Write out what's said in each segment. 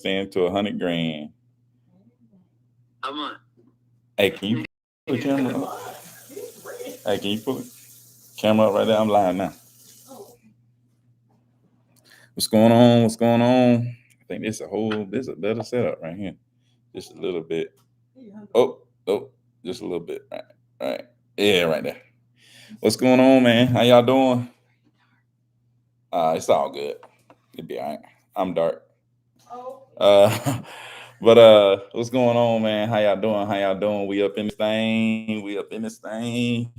stand to 100 grand. How much? Hey, can you pull the camera up? Hey, can you pull the camera up right there? I'm live now. What's going on? What's going on? I think this is a better setup right here. Just a little bit. Oh, just a little bit. Right. Yeah, right there. What's going on, man? How y'all doing? It's all good. It'll be all right. I'm dark. Uh, but what's going on, man? How y'all doing? How y'all doing? We up in this thing. We up in this thing.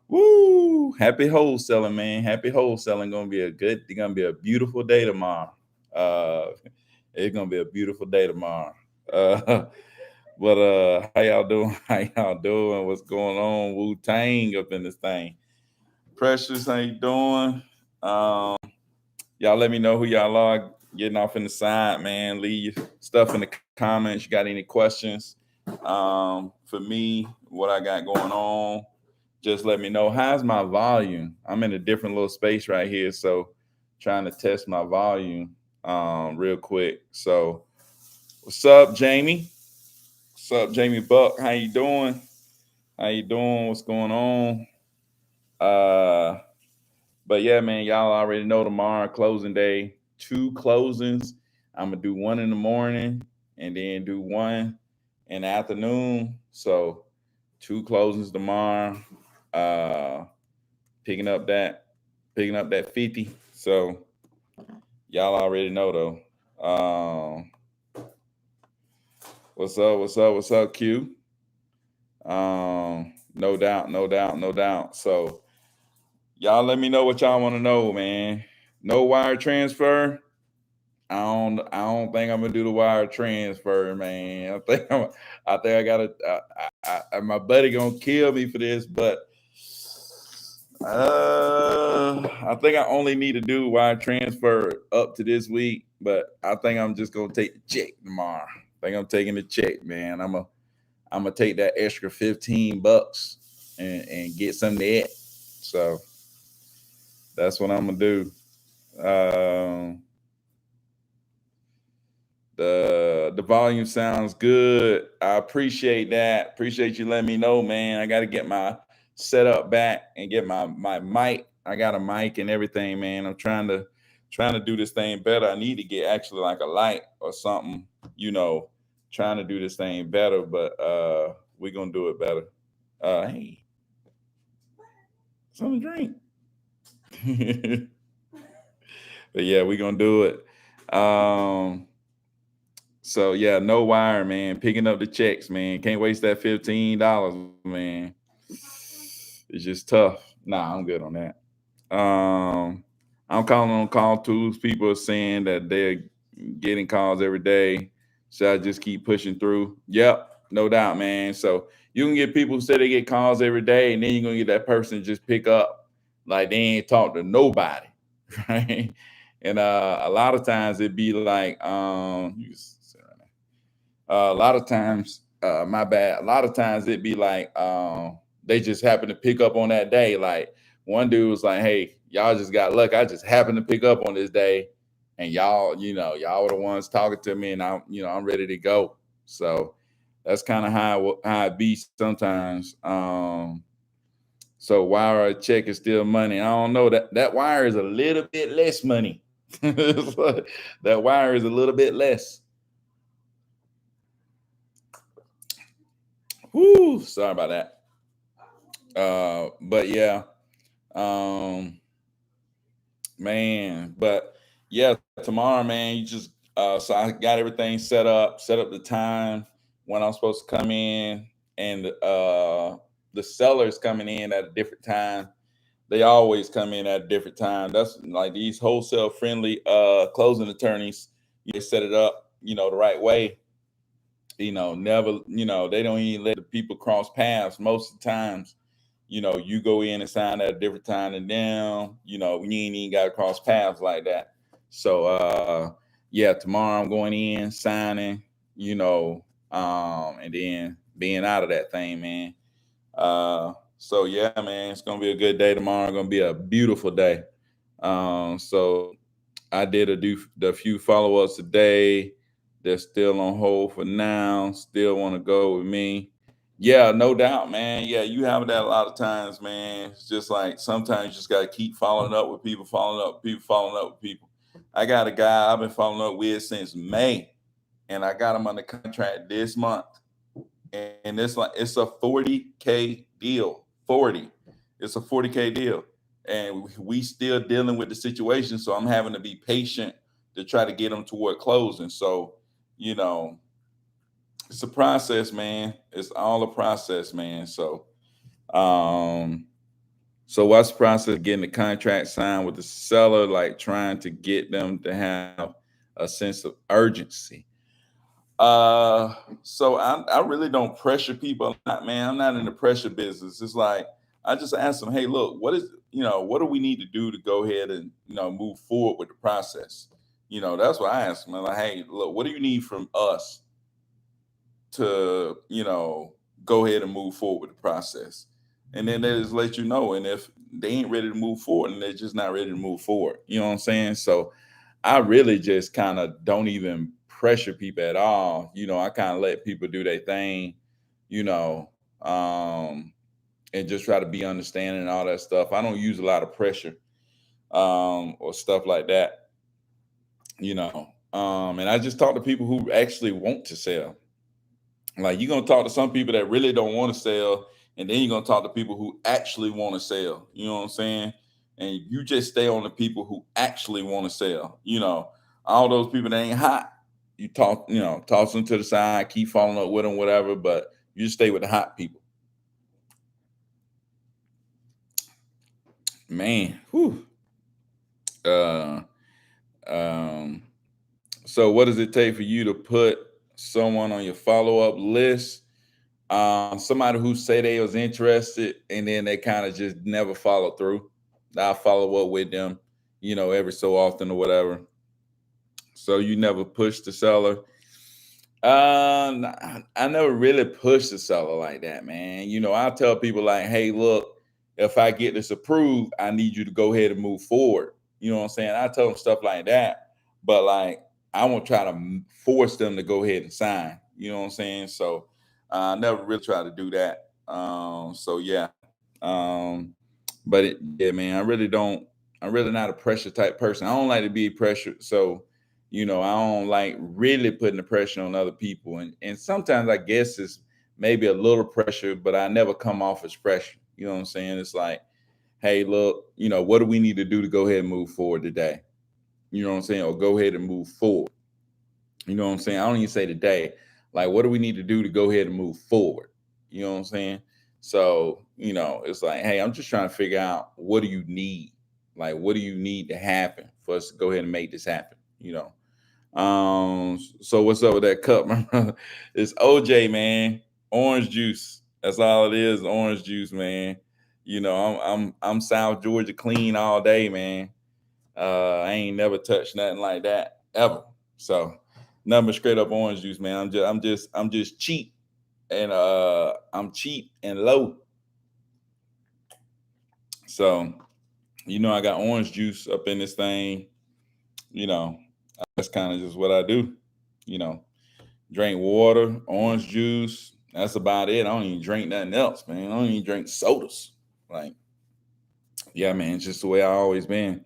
Woo! Happy wholesaling, man. Happy wholesaling. Gonna be a beautiful day tomorrow. Uh, it's gonna be a beautiful day tomorrow. Uh, but how y'all doing? How y'all doing? What's going on? Wu Tang up in this thing. Precious, how you doing? Um, y'all let me know who y'all are getting off in the side, man. Leave your stuff in the comments. You got any questions? For me, what I got going on, just let me know. How's my volume? I'm in a different little space right here, so trying to test my volume real quick. So, what's up, Jamie? What's up, Jamie Buck? How you doing? How you doing? What's going on? Uh, but yeah, man, y'all already know tomorrow closing day. Two closings. I'm gonna do one in the morning and then do one in the afternoon. So two closings tomorrow. Uh, picking up that picking up that 50. So y'all already know though. What's up? What's up? What's up, Q? No doubt, no doubt, no doubt. So y'all let me know what y'all want to know, man. No wire transfer. I don't think I'm gonna do the wire transfer, man. I think I gotta. My buddy gonna kill me for this, but I think I only need to do wire transfer up to this week. But I think I'm just gonna take the check tomorrow. I think I'm taking the check, man. I'm gonna take that extra $15 and get some of that. So that's what I'm gonna do. Um, the volume sounds good. I appreciate that. Appreciate you letting me know, man. I got to get my setup back and get my mic. I got a mic and everything, man. I'm trying to do this thing better. I need to get actually like a light or something, you know, trying to do this thing better, but we're gonna do it better. Hey, something to drink. But yeah, we're gonna do it. So yeah, no wire, man. Picking up the checks, man. Can't waste that $15, man. It's just tough. Nah, I'm good on that. I'm calling on call tools. People are saying that they're getting calls every day. So I just keep pushing through. Yep, no doubt, man. So you can get people who say they get calls every day, and then you're gonna get that person to just pick up like they ain't talk to nobody, right? And a lot of times it'd be like, a lot of times, my bad. A lot of times it'd be like they just happen to pick up on that day. Like one dude was like, "Hey, y'all just got luck. I just happened to pick up on this day, and y'all were the ones talking to me, and I'm ready to go." So that's kind of how it be sometimes. So wire or check is still money. I don't know that wire is a little bit less money. That wire is a little bit less. Whoo, sorry about that. But yeah, um, man. But yeah, tomorrow, man. So I got everything set up the time when I'm supposed to come in, and the sellers coming in at a different time. They always come in at a different time. That's like these wholesale friendly closing attorneys. You set it up, the right way. Never, they don't even let the people cross paths most of the times. You go in and sign at a different time than them. You ain't even got to cross paths like that. So, yeah, tomorrow I'm going in, signing, and then being out of that thing, man. So yeah, man, it's gonna be a good day tomorrow. Gonna be a beautiful day. So I did the few follow ups today. They're still on hold for now. Still want to go with me. Yeah, no doubt, man. Yeah, you have that a lot of times, man. It's just like sometimes you just gotta keep following up with people, following up with people, following up with people. I got a guy I've been following up with since May, and I got him under contract this month. And it's a 40K deal. 40. It's a 40K deal. And we still dealing with the situation. So I'm having to be patient to try to get them toward closing. So, you know, it's a process, man. It's all a process, man. Um, so what's the process of getting the contract signed with the seller, like trying to get them to have a sense of urgency? Uh, so I really don't pressure people a lot, man. I'm not in the pressure business. It's like I just ask them, hey, look, what do we need to do to go ahead and move forward with the process? That's what I ask them. I'm like, hey, look, what do you need from us to go ahead and move forward with the process? And then they just let you know. And if they ain't ready to move forward, and they're just not ready to move forward. You know what I'm saying? So I really just kind of don't even pressure people at all. I kind of let people do their thing, you know, um, and just try to be understanding and all that stuff. I don't use a lot of pressure or stuff like that, and I just talk to people who actually want to sell. Like you're gonna talk to some people that really don't want to sell, and then you're gonna talk to people who actually want to sell. You know what I'm saying? And you just stay on the people who actually want to sell. All those people that ain't hot, toss them to the side, keep following up with them, whatever. But you just stay with the hot people. Man, whew. Uh, um, so what does it take for you to put someone on your follow up list? Somebody who say they was interested and then they kind of just never follow through. I'll follow up with them, every so often or whatever. So you never push the seller. I never really push the seller like that, man. I tell people like, hey, look, if I get this approved, I need you to go ahead and move forward. You know what I'm saying? I tell them stuff like that, but like I won't try to force them to go ahead and sign. You know what I'm saying? So I never really try to do that. So yeah, yeah, man, I really don't. I'm really not a pressure type person. I don't like to be pressured. So I don't like really putting the pressure on other people. And sometimes I guess it's maybe a little pressure, but I never come off as pressure. You know what I'm saying? It's like, hey, look, what do we need to do to go ahead and move forward today? You know what I'm saying? Or go ahead and move forward. You know what I'm saying? I don't even say today. Like, what do we need to do to go ahead and move forward? You know what I'm saying? So, it's like, hey, I'm just trying to figure out what do you need? Like, what do you need to happen for us to go ahead and make this happen? So what's up with that cup, my brother? It's OJ, man. Orange juice. That's all it is, orange juice, man. I'm South Georgia clean all day, man. I ain't never touched nothing like that ever. So nothing but straight up orange juice, man. I'm just cheap and I'm cheap and low. So I got orange juice up in this thing. You know, that's kind of just what I do. You know, drink water, orange juice. That's about it. I don't even drink nothing else, man. I don't even drink sodas. Like, yeah, man, it's just the way I always been.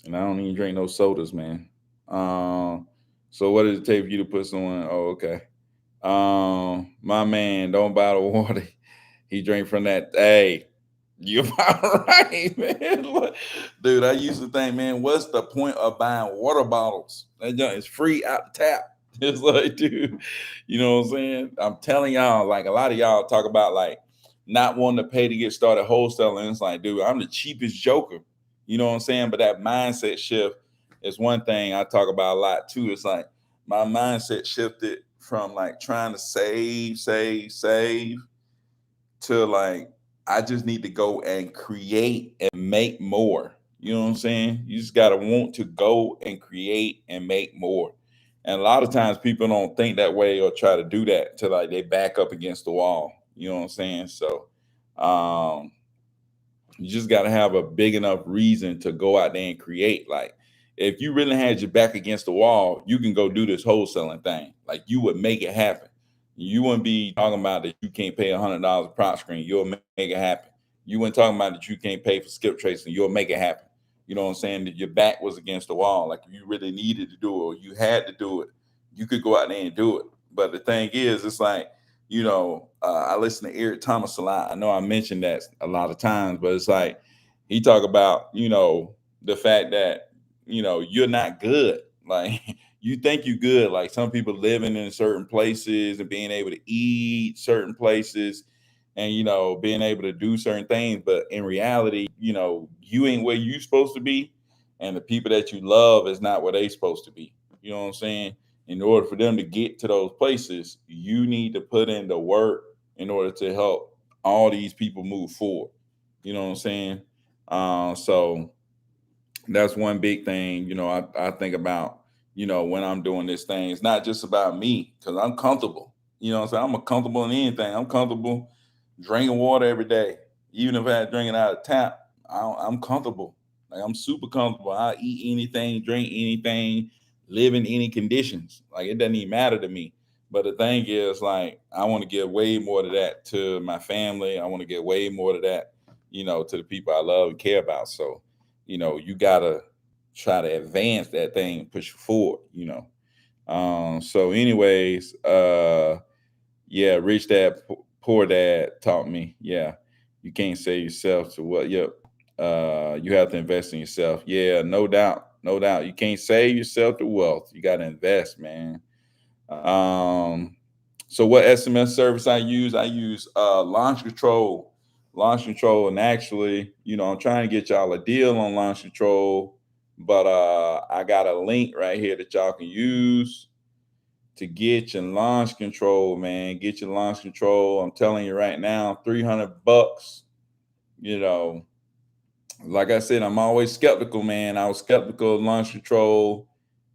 And I don't even drink no sodas, man. Um, so what does it take for you to put someone? Oh, okay. My man, don't buy the water. He drank from that. Hey, you about right, man. Look, dude, I used to think, man, what's the point of buying water bottles? That junk is free out the tap. It's like, dude, you know what I'm saying? I'm telling y'all, like a lot of y'all talk about like not wanting to pay to get started wholesaling. And it's like, dude, I'm the cheapest joker. You know what I'm saying? But that mindset shift is one thing I talk about a lot too. It's like my mindset shifted from like trying to save to like I just need to go and create and make more. You know what I'm saying? You just gotta want to go and create and make more. And a lot of times people don't think that way or try to do that till like they back up against the wall. You know what I'm saying? So um you just gotta have a big enough reason to go out there and create. Like if you really had your back against the wall, you can go do this wholesaling thing. Like you would make it happen. You wouldn't be talking about that you can't pay $100 a prop screen. You'll make it happen. You wouldn't talking about that you can't pay for skip tracing. You'll make it happen. You know what I'm saying? That your back was against the wall. Like if you really needed to do it or you had to do it, you could go out there and do it. But the thing is, it's like, I listen to Eric Thomas a lot. I know I mentioned that a lot of times, but it's like he talk about, the fact that, you're not good. Like you think you're good. Like some people living in certain places and being able to eat certain places and, being able to do certain things. But in reality, you ain't where you supposed to be. And the people that you love is not where they supposed to be. You know what I'm saying? In order for them to get to those places, you need to put in the work in order to help all these people move forward. You know what I'm saying? So that's one big thing, I think about, when I'm doing this thing. It's not just about me because I'm comfortable. You know what I'm saying? I'm comfortable in anything. I'm comfortable drinking water every day. Even if I drink it out of tap, I'm comfortable. Like I'm super comfortable. I eat anything, drink anything, live in any conditions. Like it doesn't even matter to me. But the thing is, like, I want to give way more to that to my family. I want to give way more to that, to the people I love and care about. So, you gotta try to advance that thing, push it forward. So, anyways, yeah, rich dad, poor dad taught me. Yeah, you can't say yourself to what. Yep, you have to invest in yourself. Yeah, no doubt, no doubt. You can't save yourself to wealth. You got to invest, man. Um, so what SMS service I use? I use launch control. Launch control, and actually, I'm trying to get y'all a deal on launch control, but I got a link right here that y'all can use to get your launch control, man. Get your launch control. I'm telling you right now, $300. You know, like I said, I'm always skeptical, man. I was skeptical of launch control.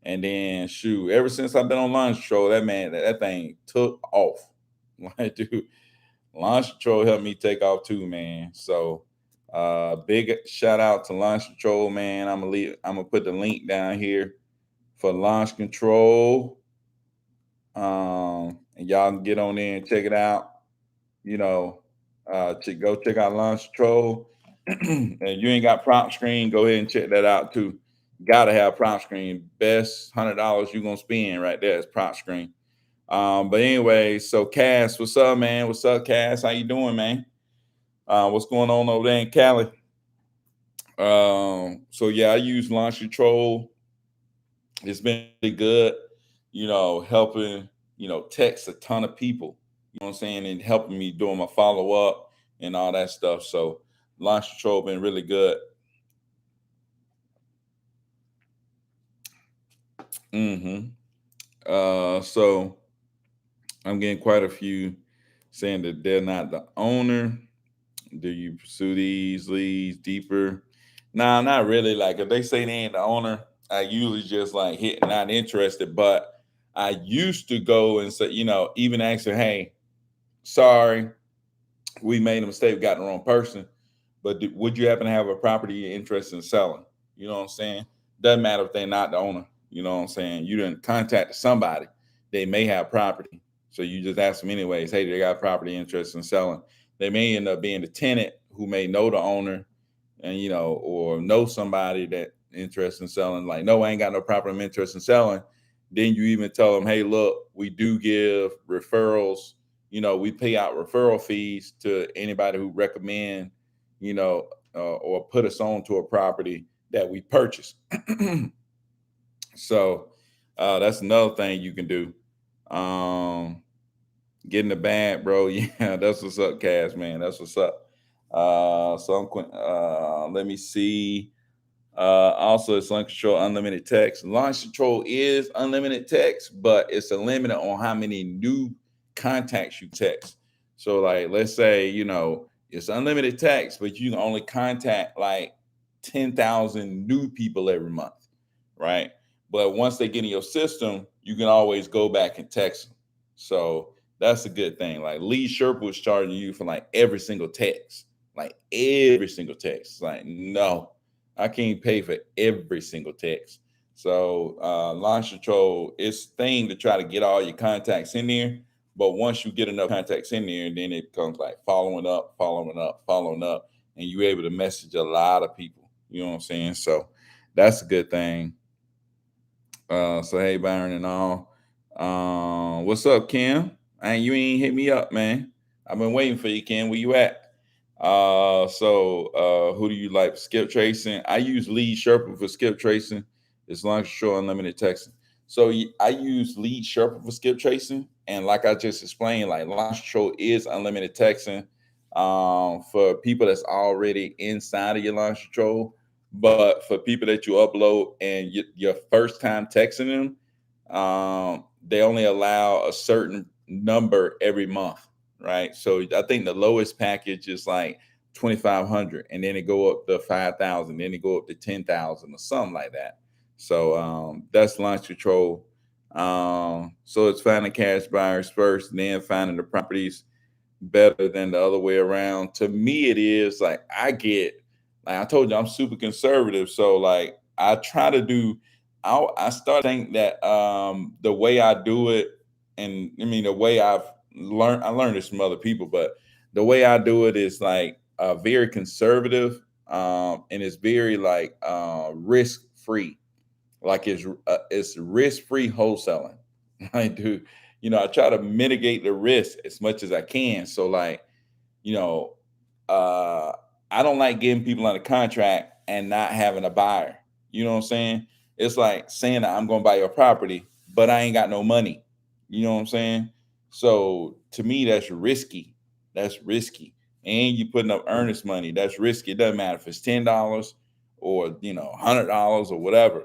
And then shoot, ever since I've been on launch control, that thing took off. Like, dude, launch control helped me take off too, man. So big shout out to launch control, man. I'm gonna put the link down here for launch control. And y'all can get on there and check it out. You know, go check out launch control. And you ain't got prompt screen, go ahead and check that out too. Gotta have prompt screen. Best $100 you're gonna spend right there is prompt screen. But anyway, so Cass, what's up, man? What's up, Cass? How you doing, man? What's going on over there in Cali? So yeah, I use launch control. It's been really good, helping, text a ton of people, you know what I'm saying, and helping me doing my follow up and all that stuff. So launch control been really good. hmm so I'm getting quite a few saying that they're not the owner. Do you pursue these leads deeper? Nah, not really. Like if they say they ain't the owner, I usually just like hit not interested. But I used to go and say, even answer, hey, sorry, we made a mistake, got the wrong person. But would you happen to have a property you're interested in selling? You know what I'm saying? Doesn't matter if they're not the owner. You know what I'm saying? You didn't contact somebody. They may have property. So you just ask them anyways, hey, they got property interest in selling. They may end up being the tenant who may know the owner and or know somebody that interested in selling. Like, no, I ain't got no property I'm interested in selling. Then you even tell them, hey, look, we do give referrals. We pay out referral fees to anybody who recommend, or put us on to a property that we purchase. So that's another thing you can do. Get in the bag, bro. Yeah, that's what's up, Cash, man. That's what's up. Let me see. Also, it's launch control unlimited text. Launch control is unlimited text, but it's a limit on how many new contacts you text. So, like, let's say it's unlimited text, but you can only contact like 10,000 new people every month, right? But once they get in your system, you can always go back and text them. So that's a good thing. Like Lee Sherpa was charging you for like every single text, like every single text. Like, no, I can't pay for every single text. So launch control is thing to try to get all your contacts in there. But once you get enough contacts in there, then it becomes like following up, following up, following up, and you're able to message a lot of people. You know what I'm saying? So that's a good thing. So hey Byron and all. What's up, Kim? And you ain't hit me up, man. I've been waiting for you, Kim. Where you at? Who do you like? Skip tracing. I use Lead Sherpa for skip tracing. It's long short unlimited texting. So I use Lead Sherpa for skip tracing, and like I just explained, like launch control is unlimited texting for people that's already inside of your launch control. But for people that you upload and your first time texting them, they only allow a certain number every month, right? So I think the lowest package is like 2,500, and then it go up to 5,000, then it go up to 10,000 or something like that. So that's launch control. So it's finding cash buyers first, then finding the properties better than the other way around. To me, it is like like I told you, I'm super conservative. So like I try to do, I start to think that the way I do it, and I mean the way I learned this from other people, but the way I do it is like very conservative, and it's very like risk free. Like it's risk free wholesaling. I do, I try to mitigate the risk as much as I can. So like, you know, uh, I don't like getting people under contract and not having a buyer. You know what I'm saying? It's like saying that I'm going to buy your property, but I ain't got no money. You know what I'm saying? So to me, that's risky. That's risky. And you putting up earnest money. That's risky. It doesn't matter if it's $10 or $100 or whatever.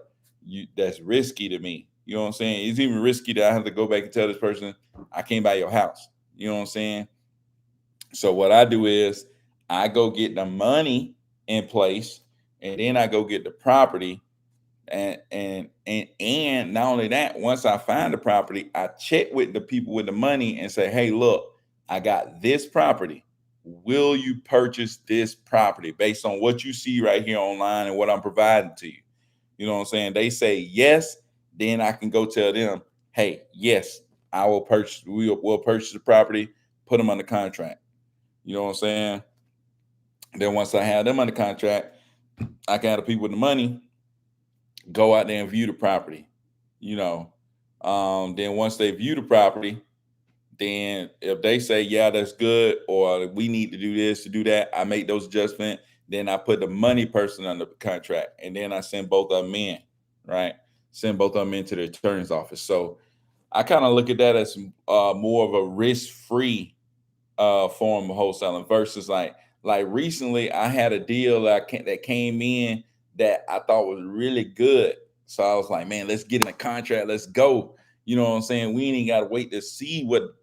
That's risky to me. You know what I'm saying? It's even risky that I have to go back and tell this person I can't buy your house. You know what I'm saying? So what I do is I go get the money in place, and then I go get the property, and not only that, once I find the property, I check with the people with the money and say, "Hey, look, I got this property. Will you purchase this property based on what you see right here online and what I'm providing to you?" You know what I'm saying? They say yes, then I can go tell them, "Hey, yes, I will purchase. We'll purchase the property, put them under contract." You know what I'm saying? Then once I have them under contract, I can have the people with the money go out there and view the property. You know, then once they view the property, then if they say yeah, that's good, or we need to do this to do that, I make those adjustments. Then I put the money person under contract, and then I send both of them in. Right, send both of them into the attorney's office. So I kind of look at that as more of a risk-free form of wholesaling versus like recently I had a deal that came in that I thought was really good. So I was like, man, let's get in a contract, let's go. You know what I'm saying? We ain't got to wait to see what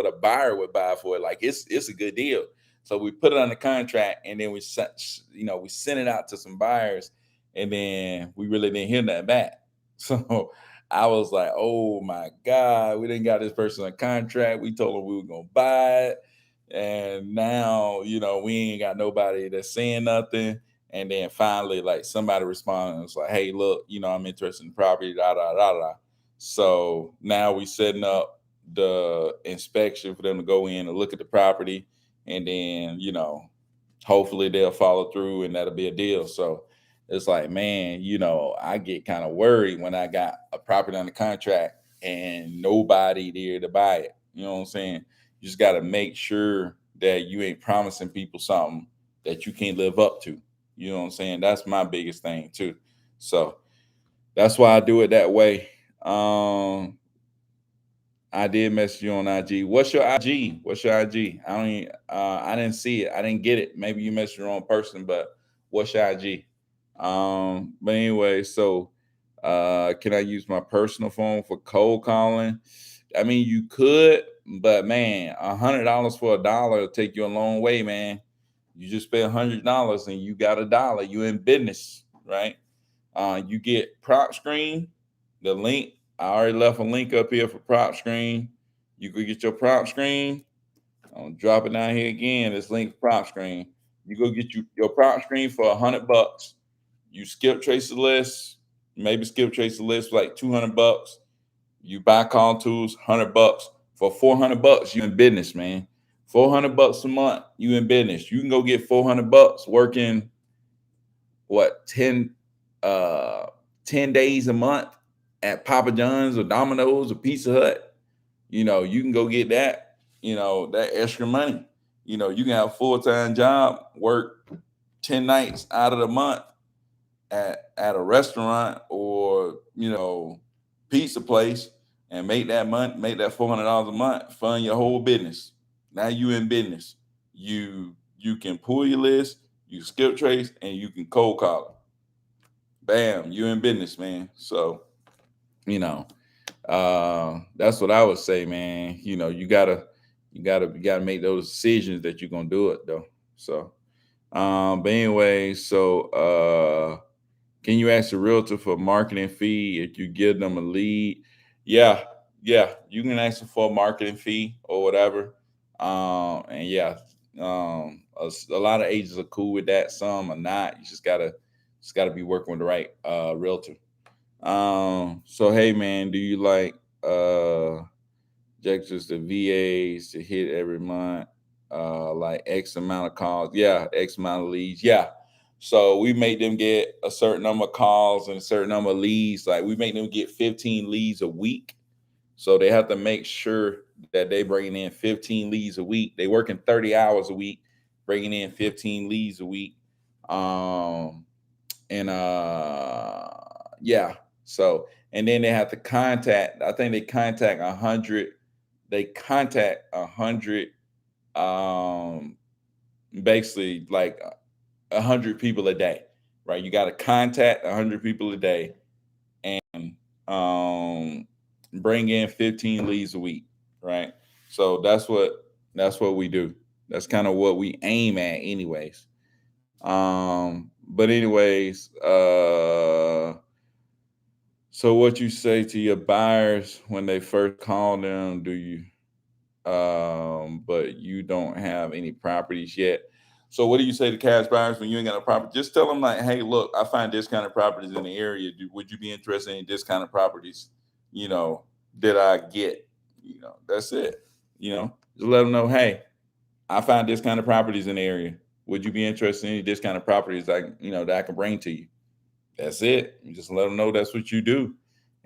a buyer would buy for it. Like it's a good deal. So we put it on the contract, and then we sent it out to some buyers, and then we really didn't hear nothing back. So I was like, oh my God, we didn't got this person a contract. We told them we were gonna buy it. And now, we ain't got nobody that's saying nothing. And then finally, like somebody responded and was like, hey, look, I'm interested in property, da da da da. So now we setting up the inspection for them to go in and look at the property. And then, hopefully they'll follow through and that'll be a deal. So it's like, man, I get kind of worried when I got a property under contract and nobody there to buy it. You know what I'm saying? You just got to make sure that you ain't promising people something that you can't live up to. You know what I'm saying? That's my biggest thing too. So that's why I do it that way. I did message you on IG. What's your IG? What's your IG? I didn't see it. I didn't get it. Maybe you messaged the wrong person, but what's your IG? But anyway, so can I use my personal phone for cold calling? I mean, you could, but man, $100 for a dollar will take you a long way, man. You just pay $100 and you got a dollar. You in business, right? You get prop screen, the link. I already left a link up here for prop screen. You could get your prop screen. I'm gonna drop it down here again. This link for prop screen. You go get your prop screen for $100. You skip trace the list. Maybe skip trace the list for like $200. You buy call tools, $100. For $400, you in business, man. $400 a month, you in business. You can go get $400 working what uh 10 days a month at Papa John's or Domino's or Pizza Hut. You can go get that, that extra money. You can have a full-time job, work 10 nights out of the month at a restaurant or pizza place and make that month, make that $400 a month, fund your whole business. Now you in business. You can pull your list, you skip trace, and you can cold call it. Bam, you in business, man. So you know, that's what I would say, man. You gotta make those decisions that you're gonna do it though. So, but anyway, can you ask a realtor for a marketing fee if you give them a lead? Yeah, yeah, you can ask them for a marketing fee or whatever. And yeah, a lot of agents are cool with that. Some are not. You just gotta be working with the right realtor. So hey man, do you like objectives the VAs to hit every month? Like X amount of calls. Yeah, X amount of leads. Yeah. So we make them get a certain number of calls and a certain number of leads. Like we make them get 15 leads a week. So they have to make sure that they bringing in 15 leads a week. They working 30 hours a week, bringing in 15 leads a week. Um, and yeah. So and then they have to contact. I think they contact 100 um basically like 100 people a day, right? You got to contact 100 people a day and um bring in 15 leads a week, right? So that's what we do. That's kind of what we aim at anyways. But anyways, so what you say to your buyers when they first call them, do you but you don't have any properties yet. So what do you say to cash buyers when you ain't got a property? Just tell them like, hey, look, I find discounted properties in the area. Would you be interested in discounted properties? You know, that I get? That's it. Just let them know, hey, I find discounted properties in the area. Would you be interested in any discounted properties that I can bring to you? That's it. You just let them know that's what you do,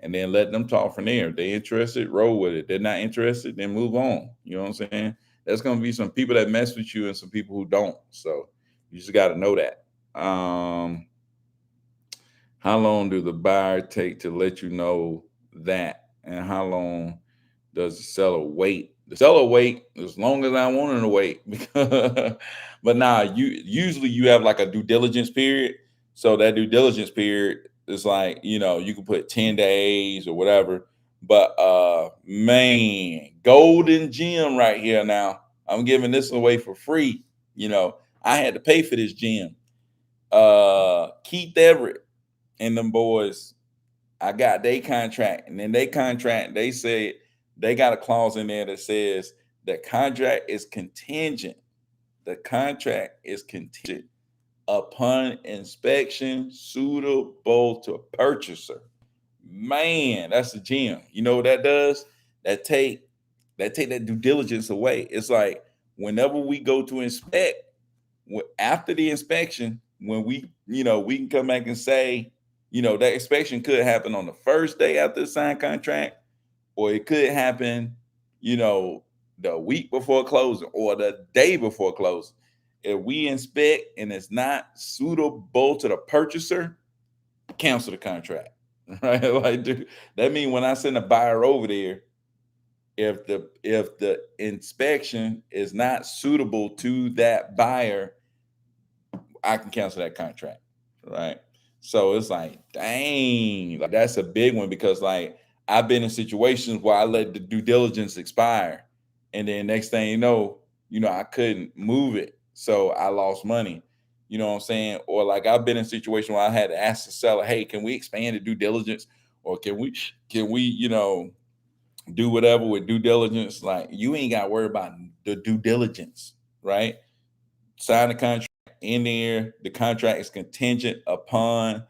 and then let them talk from there. If they interested, roll with it. They're not interested, then move on. You know what I'm saying? There's gonna be some people that mess with you and some people who don't. So you just got to know that. How long do the buyer take to let you know that, and how long does the seller wait? The seller wait as long as I want him to wait. But nah, you have like a due diligence period. So that due diligence period is like, you can put 10 days or whatever. But man, golden gem right here now. I'm giving this away for free. I had to pay for this gem. Keith Everett and them boys, I got their contract, and then they contract, they said they got a clause in there that says the contract is contingent. The contract is contingent upon inspection suitable to purchaser. Man, that's the gem. You know what that does? That take that due diligence away. It's like whenever we go to inspect, after the inspection, when we can come back and say, that inspection could happen on the first day after the signed contract, or it could happen, you know, the week before closing or the day before closing. If we inspect and it's not suitable to the purchaser, cancel the contract. Right? Like, dude, that means when I send a buyer over there, if the inspection is not suitable to that buyer, I can cancel that contract, right? So it's like, dang, like that's a big one because like I've been in situations where I let the due diligence expire, and then next thing I couldn't move it, so I lost money. You know what I'm saying? Or like I've been in a situation where I had to ask the seller, "Hey, can we expand the due diligence, or can we do whatever with due diligence?" Like you ain't got to worry about the due diligence, right? Sign the contract in there. The contract is contingent upon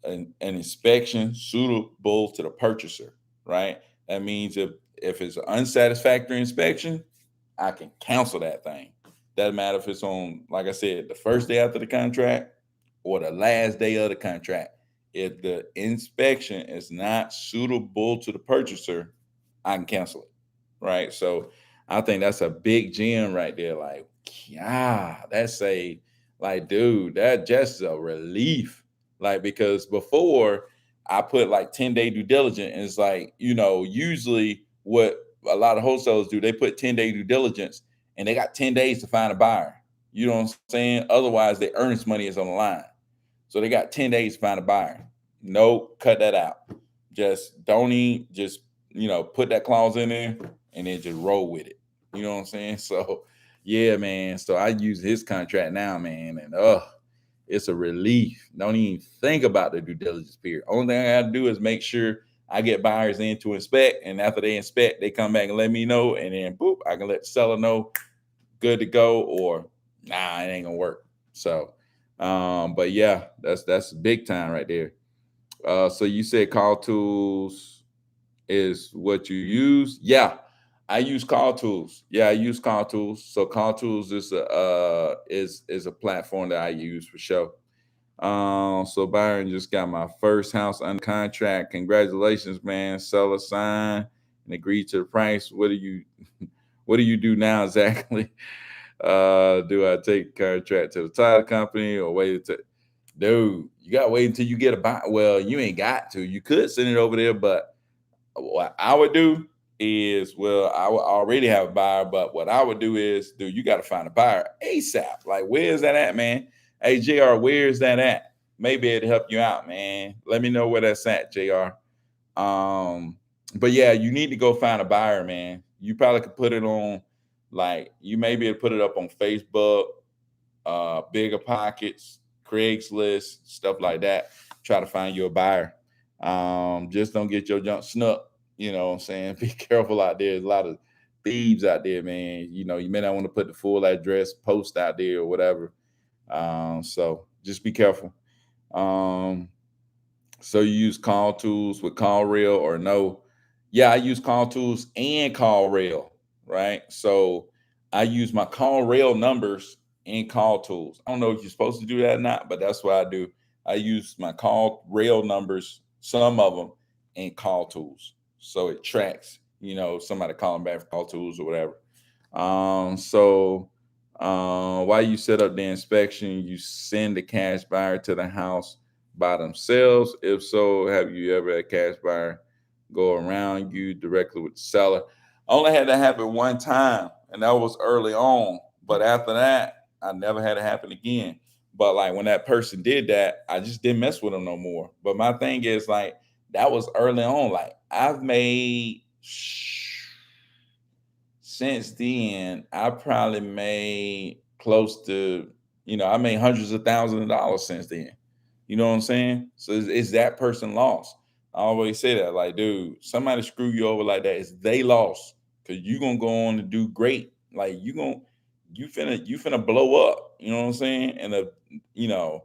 an inspection suitable to the purchaser, right? That means if it's an unsatisfactory inspection, I can cancel that thing. Doesn't matter if it's on, like I said, the first day after the contract or the last day of the contract. If the inspection is not suitable to the purchaser, I can cancel it. Right. So I think that's a big gem right there. Like, yeah, that's a like, dude, that just a relief. Like, because before I put like 10-day due diligence, and it's like, usually what a lot of wholesalers do, they put 10-day due diligence and they got 10 days to find a buyer. You know what I'm saying? Otherwise, their earnest money is on the line. So they got 10 days to find a buyer. Nope, cut that out. Just don't even just, put that clause in there and then just roll with it. You know what I'm saying? So yeah, man. So I use his contract now, man, and it's a relief. Don't even think about the due diligence period. Only thing I gotta do is make sure I get buyers in to inspect, and after they inspect, they come back and let me know, and then boop, I can let the seller know good to go, or nah, it ain't gonna work. So, but yeah, that's big time right there. So you said call tools is what you use? Yeah, I use call tools. Yeah, I use call tools. So call tools is a platform that I use for sure. So Byron just got my first house under contract. Congratulations, man. Seller signed and agreed to the price. What do you do now exactly? Do I take the contract to the title company or wait to dude, you gotta wait until you get a buy. Well, you ain't got to. You could send it over there, but what I would do is, well, I would already have a buyer, but what I would do is, dude, you got to find a buyer ASAP. Like, where is that at, man? Hey, JR, where is that at? Maybe it'll help you out, man. Let me know where that's at, JR. But yeah, you need to go find a buyer, man. You probably could put it on, like, you may be able to put it up on Facebook, Bigger Pockets, Craigslist, stuff like that. Try to find you a buyer. Just don't get your junk snuck. You know what I'm saying? Be careful out there. There's a lot of thieves out there, man. You may not want to put the full address post out there or whatever. So just be careful. Um, so you use call tools with call rail or no? Yeah, I use call tools and call rail, right? So I use my call rail numbers and call tools. I don't know if you're supposed to do that or not, but that's what I do. I use my call rail numbers, some of them, and call tools. So it tracks, somebody calling back for call tools or whatever. While you set up the inspection, you send the cash buyer to the house by themselves. If so, have you ever had a cash buyer go around you directly with the seller? I only had that happen one time, and that was early on. But after that, I never had it happen again. But like when that person did that, I just didn't mess with them no more. But my thing is like that was early on. Like I've made since then, I probably made close to, I made hundreds of thousands of dollars since then. You know what I'm saying? So it's that person lost. I always say that, like, dude, somebody screw you over like that, it's they lost because you gonna go on to do great. Like you finna blow up. You know what I'm saying? And you know,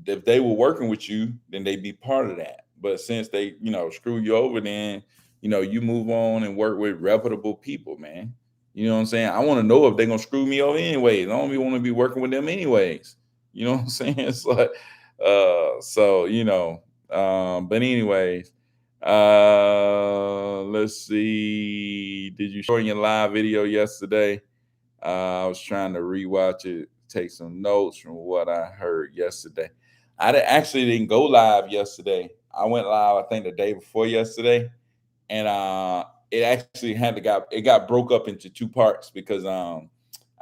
if they were working with you, then they'd be part of that. But since they, screw you over, then you move on and work with reputable people, man. You know what I'm saying? I want to know if they're gonna screw me over anyways. I don't even want to be working with them anyways. You know what I'm saying? It's like, so but anyways, let's see. Did you show in your live video yesterday? I was trying to rewatch it, take some notes from what I heard yesterday. Actually didn't go live yesterday. I went live, I think, the day before yesterday, and it actually it got broke up into two parts because I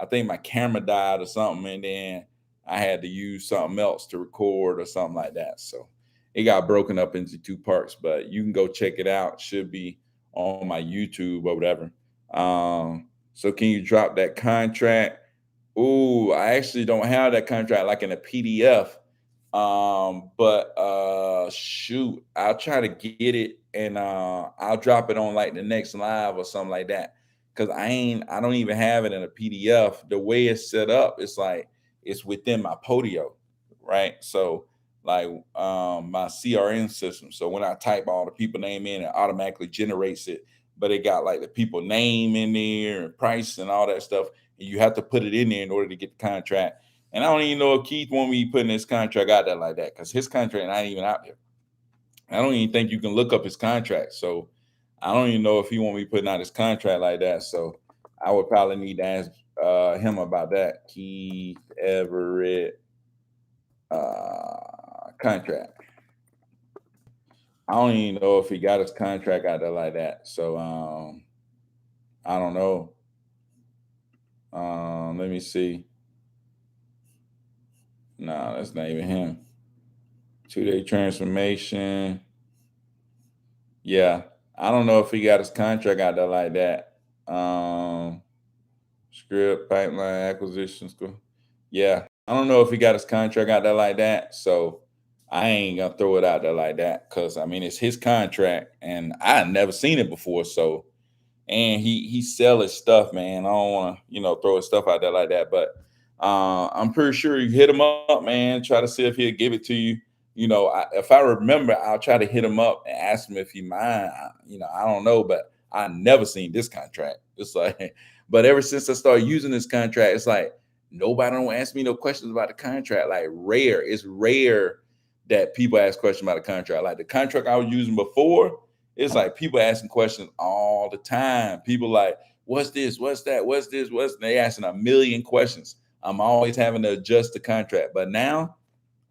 think my camera died or something, and then I had to use something else to record or something like that. So it got broken up into two parts. But you can go check it out. It should be on my YouTube or whatever. So can you drop that contract? Oh, I actually don't have that contract like in a PDF. But shoot, I'll try to get it and I'll drop it on like the next live or something like that. Cause I don't even have it in a PDF. The way it's set up, it's like it's within my Podio, right? So like my CRM system. So when I type all the people name in, it automatically generates it. But it got like the people name in there and price and all that stuff. And you have to put it in there in order to get the contract. And I don't even know if Keith want me putting his contract out there like that because his contract not even out there. I don't even think you can look up his contract. So I don't even know if he want me putting out his contract like that. So I would probably need to ask him about that. Keith Everett contract. I don't even know if he got his contract out there like that. So I don't know. Let me see. No, that's not even him. 2 day transformation. Yeah, I don't know if he got his contract out there like that. Script, pipeline, acquisition, school. Yeah, I don't know if he got his contract out there like that. So I ain't gonna throw it out there like that because I mean it's his contract and I never seen it before. So and he sell his stuff, man. I don't want to throw his stuff out there like that, but I'm pretty sure you hit him up, man. Try to see if he'll give it to you. If I remember, I'll try to hit him up and ask him if he mind. I don't know, but I never seen this contract. It's like, but ever since I started using this contract, it's like nobody don't ask me no questions about the contract. Like rare, it's rare that people ask questions about the contract. Like the contract I was using before, it's like people asking questions all the time. People like, what's this? What's that? What's this? They asking a million questions. I'm always having to adjust the contract. But now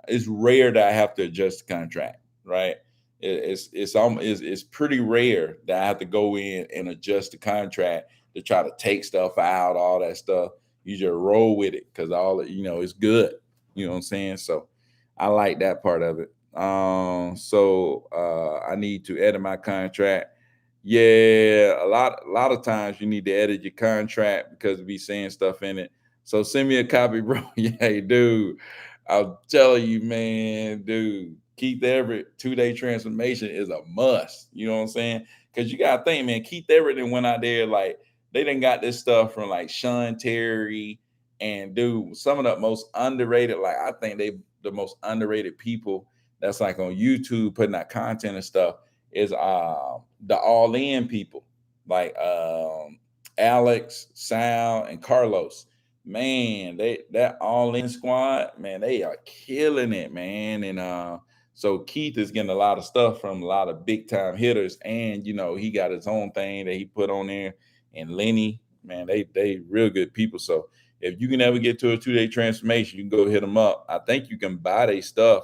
it's rare that I have to adjust the contract, right? It's pretty rare that I have to go in and adjust the contract to try to take stuff out, all that stuff. You just roll with it because it's good. You know what I'm saying? So I like that part of it. I need to edit my contract. Yeah, a lot of times you need to edit your contract because it be saying stuff in it. So send me a copy, bro. Yeah, dude. I'll tell you, man, dude. Keith Everett 2 day transformation is a must. You know what I'm saying? Because you gotta think, man. Keith Everett and went out there like they didn't got this stuff from like Sean Terry and dude. Some of the most underrated, like I think they the most underrated people that's like on YouTube putting out content and stuff is the all in people like Alex, Sal, and Carlos. Man, they that all in squad, man, they are killing it, man. And so Keith is getting a lot of stuff from a lot of big time hitters, and he got his own thing that he put on there. And Lenny, man, they real good people. So if you can ever get to a 2 day transformation, you can go hit them up. I think you can buy their stuff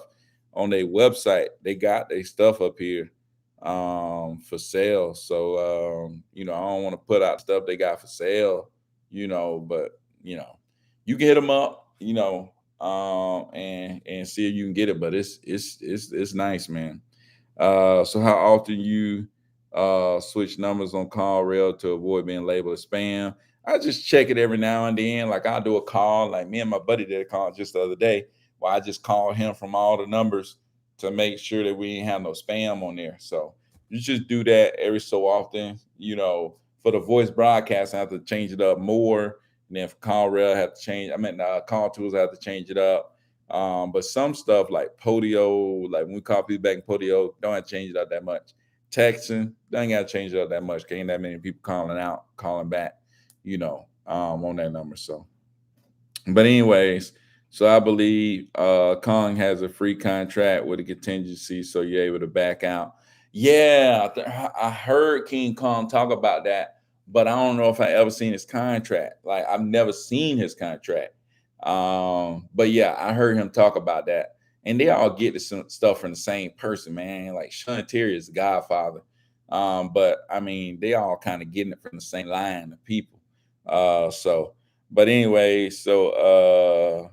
on their website. They got their stuff up here for sale. So I don't want to put out stuff they got for sale, but you know, you can hit them up, and see if you can get it. But it's nice, man. So how often you switch numbers on call rail to avoid being labeled as spam? I just check it every now and then. Like I'll do a call. Like me and my buddy did a call just the other day. Where I just called him from all the numbers to make sure that we ain't have no spam on there. So you just do that every so often. For the voice broadcast, I have to change it up more. And then for call rail, I have to change. I mean, call tools, I have to change it up. But some stuff like Podio, like when we call people back in Podio, don't have to change it up that much. Texting, don't got to change it up that much. Ain't that many people calling out, calling back, on that number. So, but anyways, so I believe Kong has a free contract with a contingency, so you're able to back out. Yeah, I heard King Kong talk about that, but I don't know if I ever seen his contract. Like I've never seen his contract. But yeah, I heard him talk about that, and they all get this stuff from the same person, man. Like Sean Terry is the Godfather, but I mean, they all kind of getting it from the same line of people. So, but anyway, so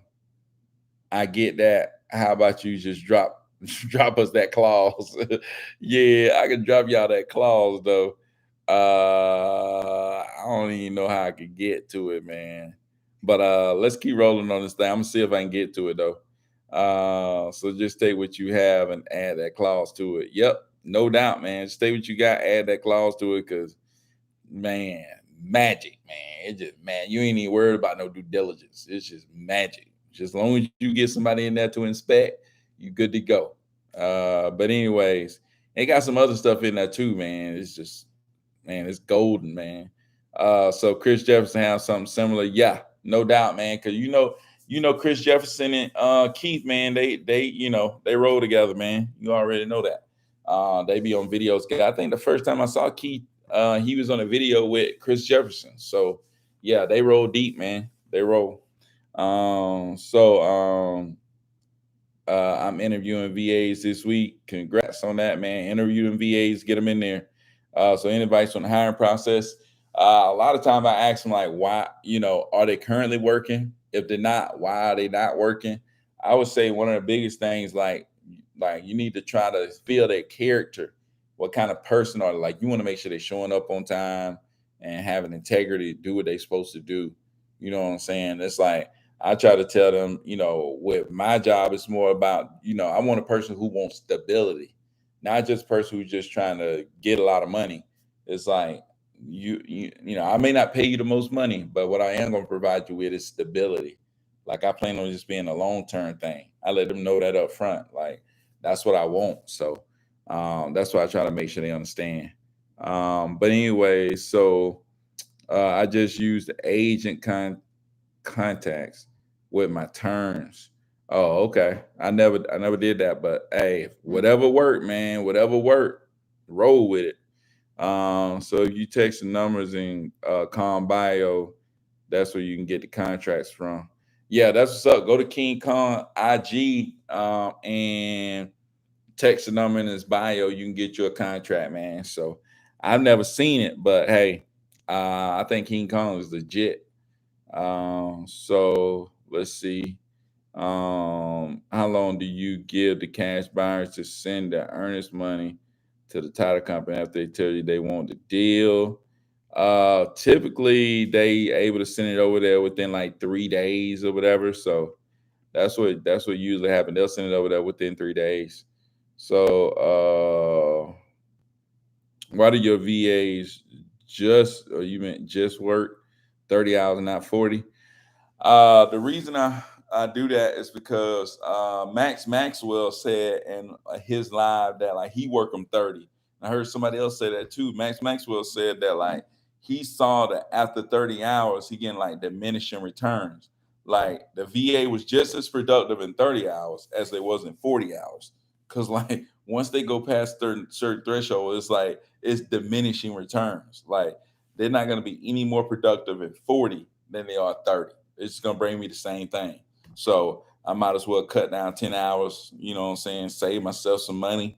I get that. How about you just drop drop us that clause? Yeah, I can drop y'all that clause though. I don't even know how I could get to it, man. But let's keep rolling on this thing. I'm gonna see if I can get to it though. So just take what you have and add that clause to it. Yep, no doubt, man. Just take what you got, add that clause to it, because man, magic, man. It just man, you ain't even worried about no due diligence. It's just magic. Just as long as you get somebody in there to inspect, you good to go. But anyways, it got some other stuff in there too, man. It's just, man, it's golden, man. So Chris Jefferson has something similar, yeah, no doubt, man. Because Chris Jefferson and Keith, man, they roll together, man. You already know that. They be on videos. I think the first time I saw Keith, he was on a video with Chris Jefferson. So yeah, they roll deep, man. They roll. I'm interviewing VAs this week. Congrats on that, man. Interviewing VAs, get them in there. So any advice on the hiring process? A lot of time I ask them like, why, are they currently working? If they're not, why are they not working? I would say one of the biggest things, like you need to try to feel their character. What kind of person are they? Like, you want to make sure they're showing up on time and having integrity, do what they're supposed to do. You know what I'm saying? It's like, I try to tell them, with my job, it's more about, I want a person who wants stability, not just a person who's just trying to get a lot of money. It's like, I may not pay you the most money, but what I am going to provide you with is stability. Like, I plan on just being a long-term thing. I let them know that up front. Like, that's what I want. So that's why I try to make sure they understand. But anyway, so I just used the agent contacts with my turns. Oh, okay. I never did that, but hey, whatever worked, man, whatever worked, roll with it. So if you text the numbers in Com Bio, that's where you can get the contracts from. Yeah, that's what's up. Go to King Kong IG and text the number in his bio. You can get you a contract, man. So I've never seen it, but hey, I think King Kong is legit. So let's see. How long do you give the cash buyers to send their earnest money to the title company after they tell you they want the deal? Typically they able to send it over there within like 3 days or whatever. So that's what usually happens. They'll send it over there within 3 days. So why do your VAs or you meant just work 30 hours and not 40? The reason I do that is because Max Maxwell said in his live that like he worked them 30. I heard somebody else say that too. Max Maxwell said that like he saw that after 30 hours, he getting like diminishing returns. Like the VA was just as productive in 30 hours as they was in 40 hours. Cause like once they go past certain threshold, it's like it's diminishing returns. Like they're not gonna be any more productive in 40 than they are 30. It's gonna bring me the same thing. So I might as well cut down 10 hours, you know what I'm saying, save myself some money,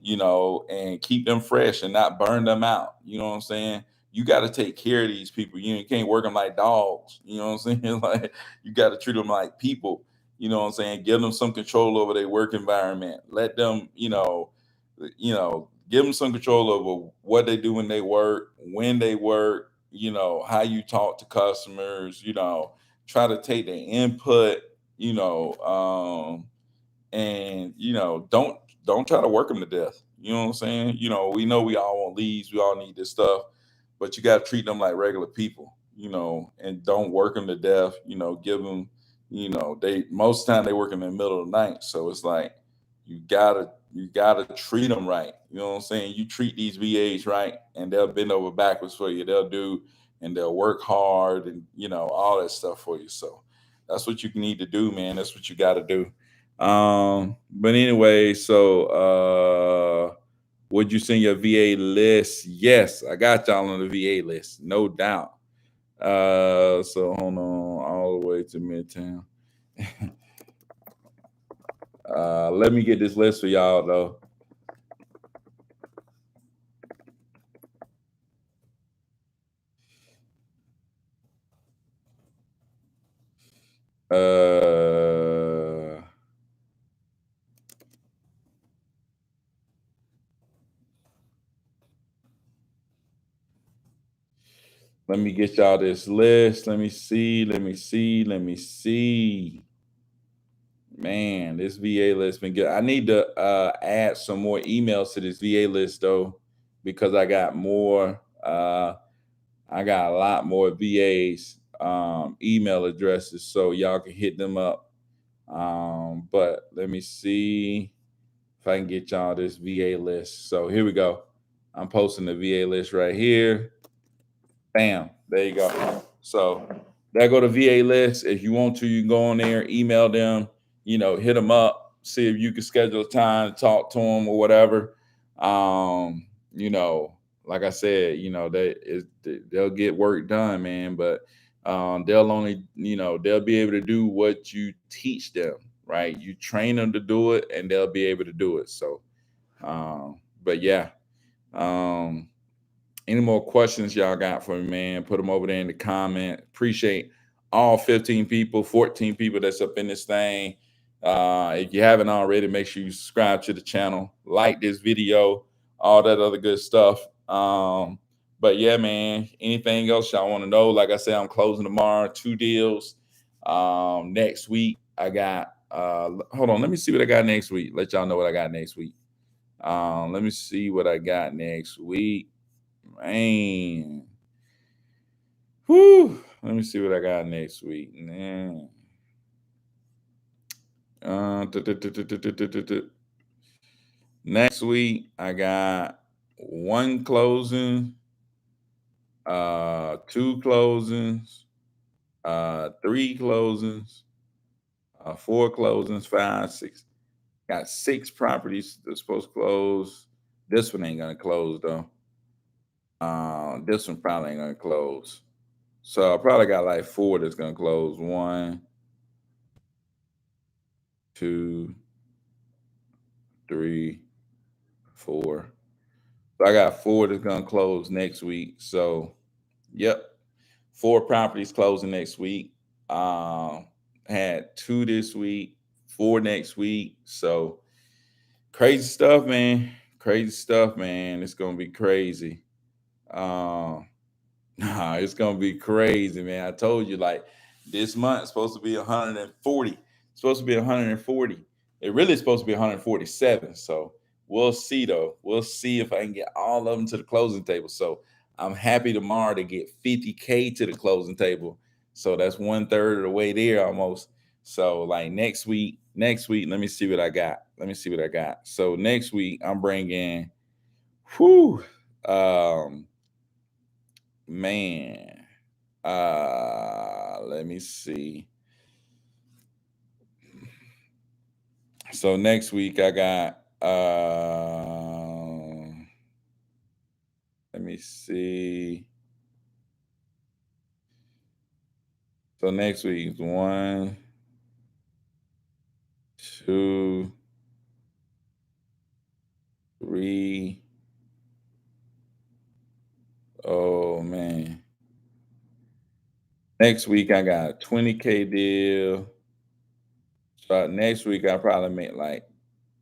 and keep them fresh and not burn them out. You know what I'm saying? You got to take care of these people. You can't work them like dogs. You know what I'm saying? Like you got to treat them like people. You know what I'm saying? Give them some control over their work environment. Let them, give them some control over what they do when they work, how you talk to customers, try to take their input, you know, and don't try to work them to death. You know what I'm saying? We know we all want leads, we all need this stuff, but you got to treat them like regular people, and don't work them to death. Give them, they most of the time they work in the middle of the night, so it's like you gotta treat them right. You know what I'm saying? You treat these VAs right, and they'll bend over backwards for you. And they'll work hard, and all that stuff for you. So that's what you need to do, man. That's what you got to do. But anyway, so would you send your VA list? Yes, I got y'all on the VA list, no doubt. So hold on, all the way to Midtown. Let me get this list for y'all though. Uh, Let me get y'all this list. Let me see. Let me see. Let me see. Man, this VA list been good. I need to add some more emails to this VA list though, because I got more. I got a lot more VAs email addresses, so y'all can hit them up. But let me see if I can get y'all this VA list. So here we go. I'm posting the VA list right here. Bam. There you go. So there go the VA list. If you want to, you can go on there, email them, hit them up, see if you can schedule a time to talk to them or whatever. Um, you know, like I said, they'll get work done, man, but they'll only, they'll be able to do what you teach them, right? You train them to do it and they'll be able to do it. So, but yeah. Um, any more questions y'all got for me, man? Put them over there in the comment. Appreciate all 15 people, 14 people that's up in this thing. If you haven't already, make sure you subscribe to the channel, like this video, all that other good stuff. But yeah, man, anything else y'all want to know? Like I said, I'm closing tomorrow, 2 deals. Next week, I got, hold on, let me see what I got next week. Let y'all know what I got next week. Let me see what I got next week. Man. Whew. Let me see what I got next week. Man. Next week, I got one closing, two closings, three closings, four closings, five, six. Got six properties that's supposed to close. This one ain't gonna close though. This one probably ain't gonna close. So I probably got like four that's gonna close. One, two, three, four. So I got four that's gonna close next week. So, yep, four properties closing next week. Had two this week, four next week. So crazy stuff, man. Crazy stuff, man. It's gonna be crazy. Um, Nah, it's gonna be crazy, man. I told you, like this month is supposed to be 140. It's supposed to be 140. It really is supposed to be 147. So we'll see though. We'll see if I can get all of them to the closing table. So I'm happy tomorrow to get 50K to the closing table. So that's 1/3 of the way there almost. So like next week, let me see what I got. Let me see what I got. So next week I'm bringing, whew, um, man. Let me see. So next week I got let me see. So next week is one, two, three. Oh man. Next week I got a 20K deal. So next week I probably make like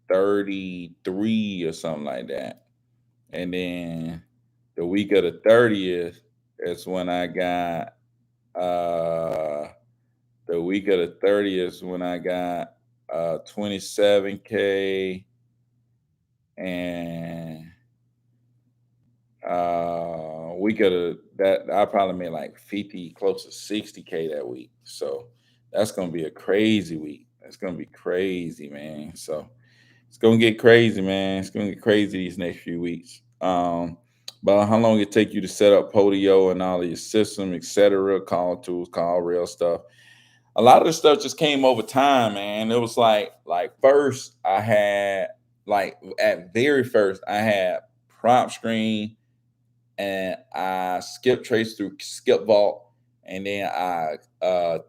33 or something like that. And then the week of the 30th is when I got uh the week of the 30th is when I got 27K, and week of that I probably made like 50, close to 60K that week. So that's gonna be a crazy week. That's gonna be crazy, man. So it's gonna get crazy, man. It's gonna get crazy these next few weeks. But how long it take you to set up Podio and all of your system, etc., call tools, call real stuff? A lot of the stuff just came over time, man. It was like first I had, like at very first I had prop screen, and I skip trace through skip vault, and then I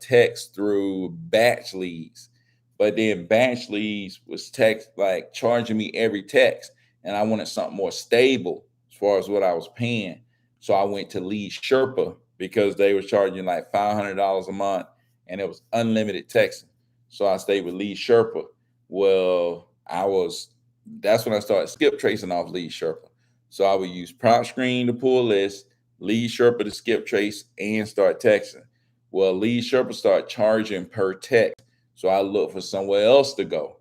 text through batch leads. But then batch leads was text like charging me every text, and I wanted something more stable as far as what I was paying. So I went to Lead Sherpa because they were charging like $500 a month, and it was unlimited texting. So I stayed with Lead Sherpa. Well, that's when I started skip tracing off Lead Sherpa. So I would use prop screen to pull a list, lead Sherpa to skip trace, and start texting. Well, lead Sherpa start charging per text. So I look for somewhere else to go,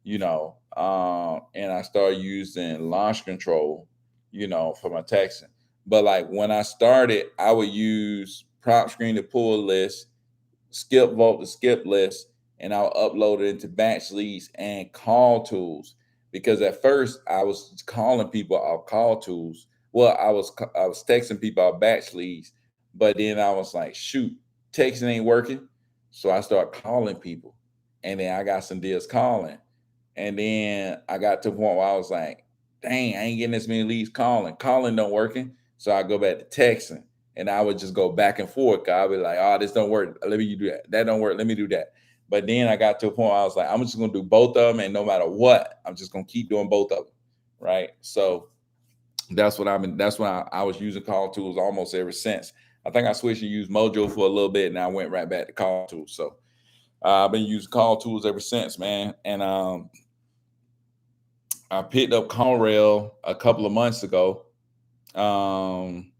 and I started using launch control, for my texting. But like when I started, I would use prop screen to pull a list, skip vault to skip list, and I'll upload it into batch leads and call tools. Because at first I was calling people out call tools. Well, I was texting people out batch leads, but then I was like, shoot, texting ain't working. So I started calling people, and then I got some deals calling, and then I got to the point where I was like, dang, I ain't getting as many leads calling. Calling don't working. So I go back to texting, and I would just go back and forth. Cause I'd be like, oh, this don't work. Let me do that. That don't work. Let me do that. But then I got to a point where I was like, I'm just gonna do both of them, and no matter what, I'm just gonna keep doing both of them. Right. So that's what I've been. That's when I was using call tools almost ever since. I think I switched to use Mojo for a little bit, and I went right back to call tools. So I've been using call tools ever since, man. And I picked up CallRail a couple of months ago. Um,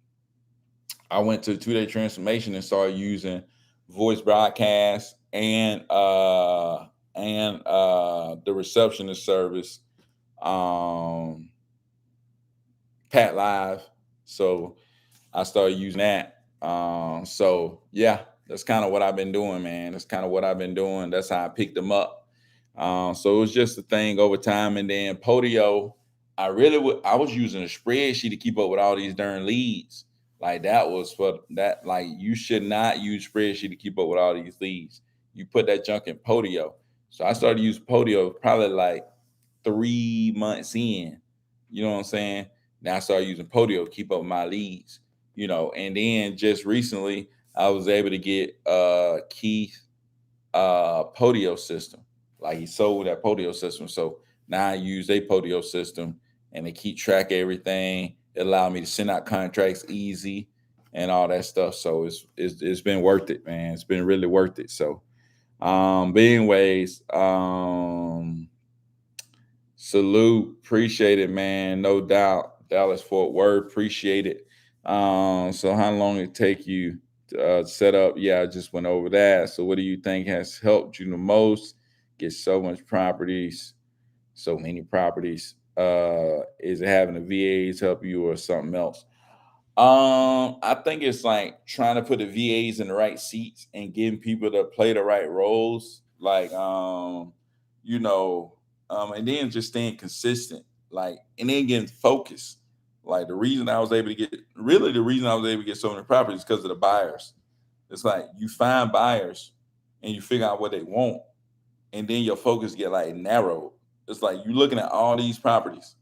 I went to a 2-day transformation and started using voice broadcast and the receptionist service, um, Pat Live. So I started using that. So yeah, that's kind of what I've been doing, man. That's kind of what I've been doing. That's how I picked them up. So it was just a thing over time. And then Podio, I was using a spreadsheet to keep up with all these darn leads. Like that was for that. Like you should not use spreadsheet to keep up with all these leads. You put that junk in Podio. So I started using Podio probably like 3 months in. You know what I'm saying? Now I started using Podio to keep up with my leads. And then just recently I was able to get Keith Podio system. Like he sold that Podio system. So now I use a Podio system and they keep track of everything. It allowed me to send out contracts easy and all that stuff. So it's been worth it, man. It's been really worth it. So but anyways, salute, appreciate it, man. No doubt. Dallas Fort Worth, appreciate it. So how long it take you to set up? Yeah, I just went over that. So what do you think has helped you the most? Get so much properties, so many properties. Is it having the VAs help you or something else? I think it's like trying to put the VAs in the right seats and getting people to play the right roles. Like you know, and then just staying consistent, like, and then getting focused. Like the reason I was able to get so many properties because of the buyers. It's like you find buyers and you figure out what they want, and then your focus get like narrowed. It's like you looking at all these properties,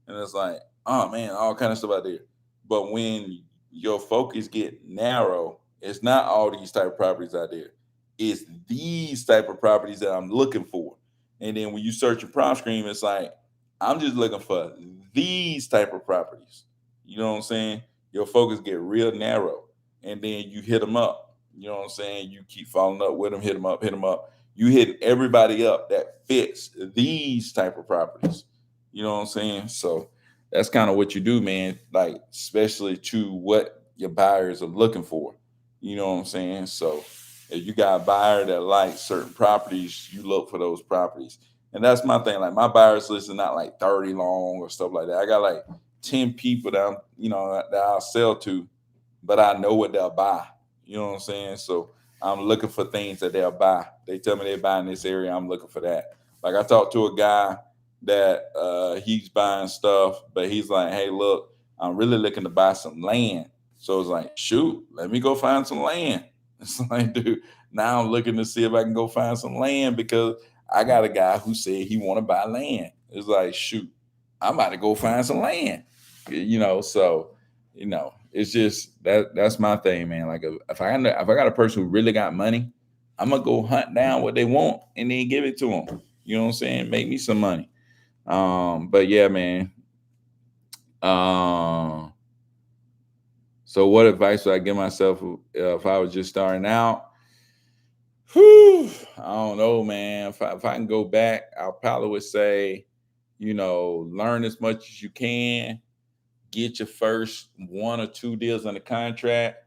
and it's like, oh man, all kind of stuff out there. But when your focus get narrow, it's not all these type of properties out there. It's these type of properties that I'm looking for. And then when you search your prop screen, it's like, I'm just looking for these type of properties. You know what I'm saying? Your focus get real narrow. And then you hit them up. You know what I'm saying? You keep following up with them, hit them up, hit them up. You hit everybody up that fits these type of properties. You know what I'm saying? So that's kind of what you do, man. Like, especially to what your buyers are looking for. You know what I'm saying? So if you got a buyer that likes certain properties, you look for those properties. And that's my thing. Like my buyers list is not like 30 long or stuff like that. I got like 10 people that that I'll sell to, but I know what they'll buy. You know what I'm saying? So I'm looking for things that they'll buy. They tell me they buy in this area. I'm looking for that. Like I talked to a guy that he's buying stuff, but he's like, hey, look, I'm really looking to buy some land. So it's like, shoot, let me go find some land. It's like, dude, now I'm looking to see if I can go find some land because I got a guy who said he want to buy land. It's like, shoot, I'm about to go find some land. So it's just that's my thing, man. Like if I got a person who really got money, I'm gonna go hunt down what they want and then give it to them. You know what I'm saying? Make me some money. But yeah, man. Um, so what advice would I give myself if I was just starting out? Whew, I don't know, man. If I can go back, I probably would say, learn as much as you can, get your first 1 or 2 deals under contract,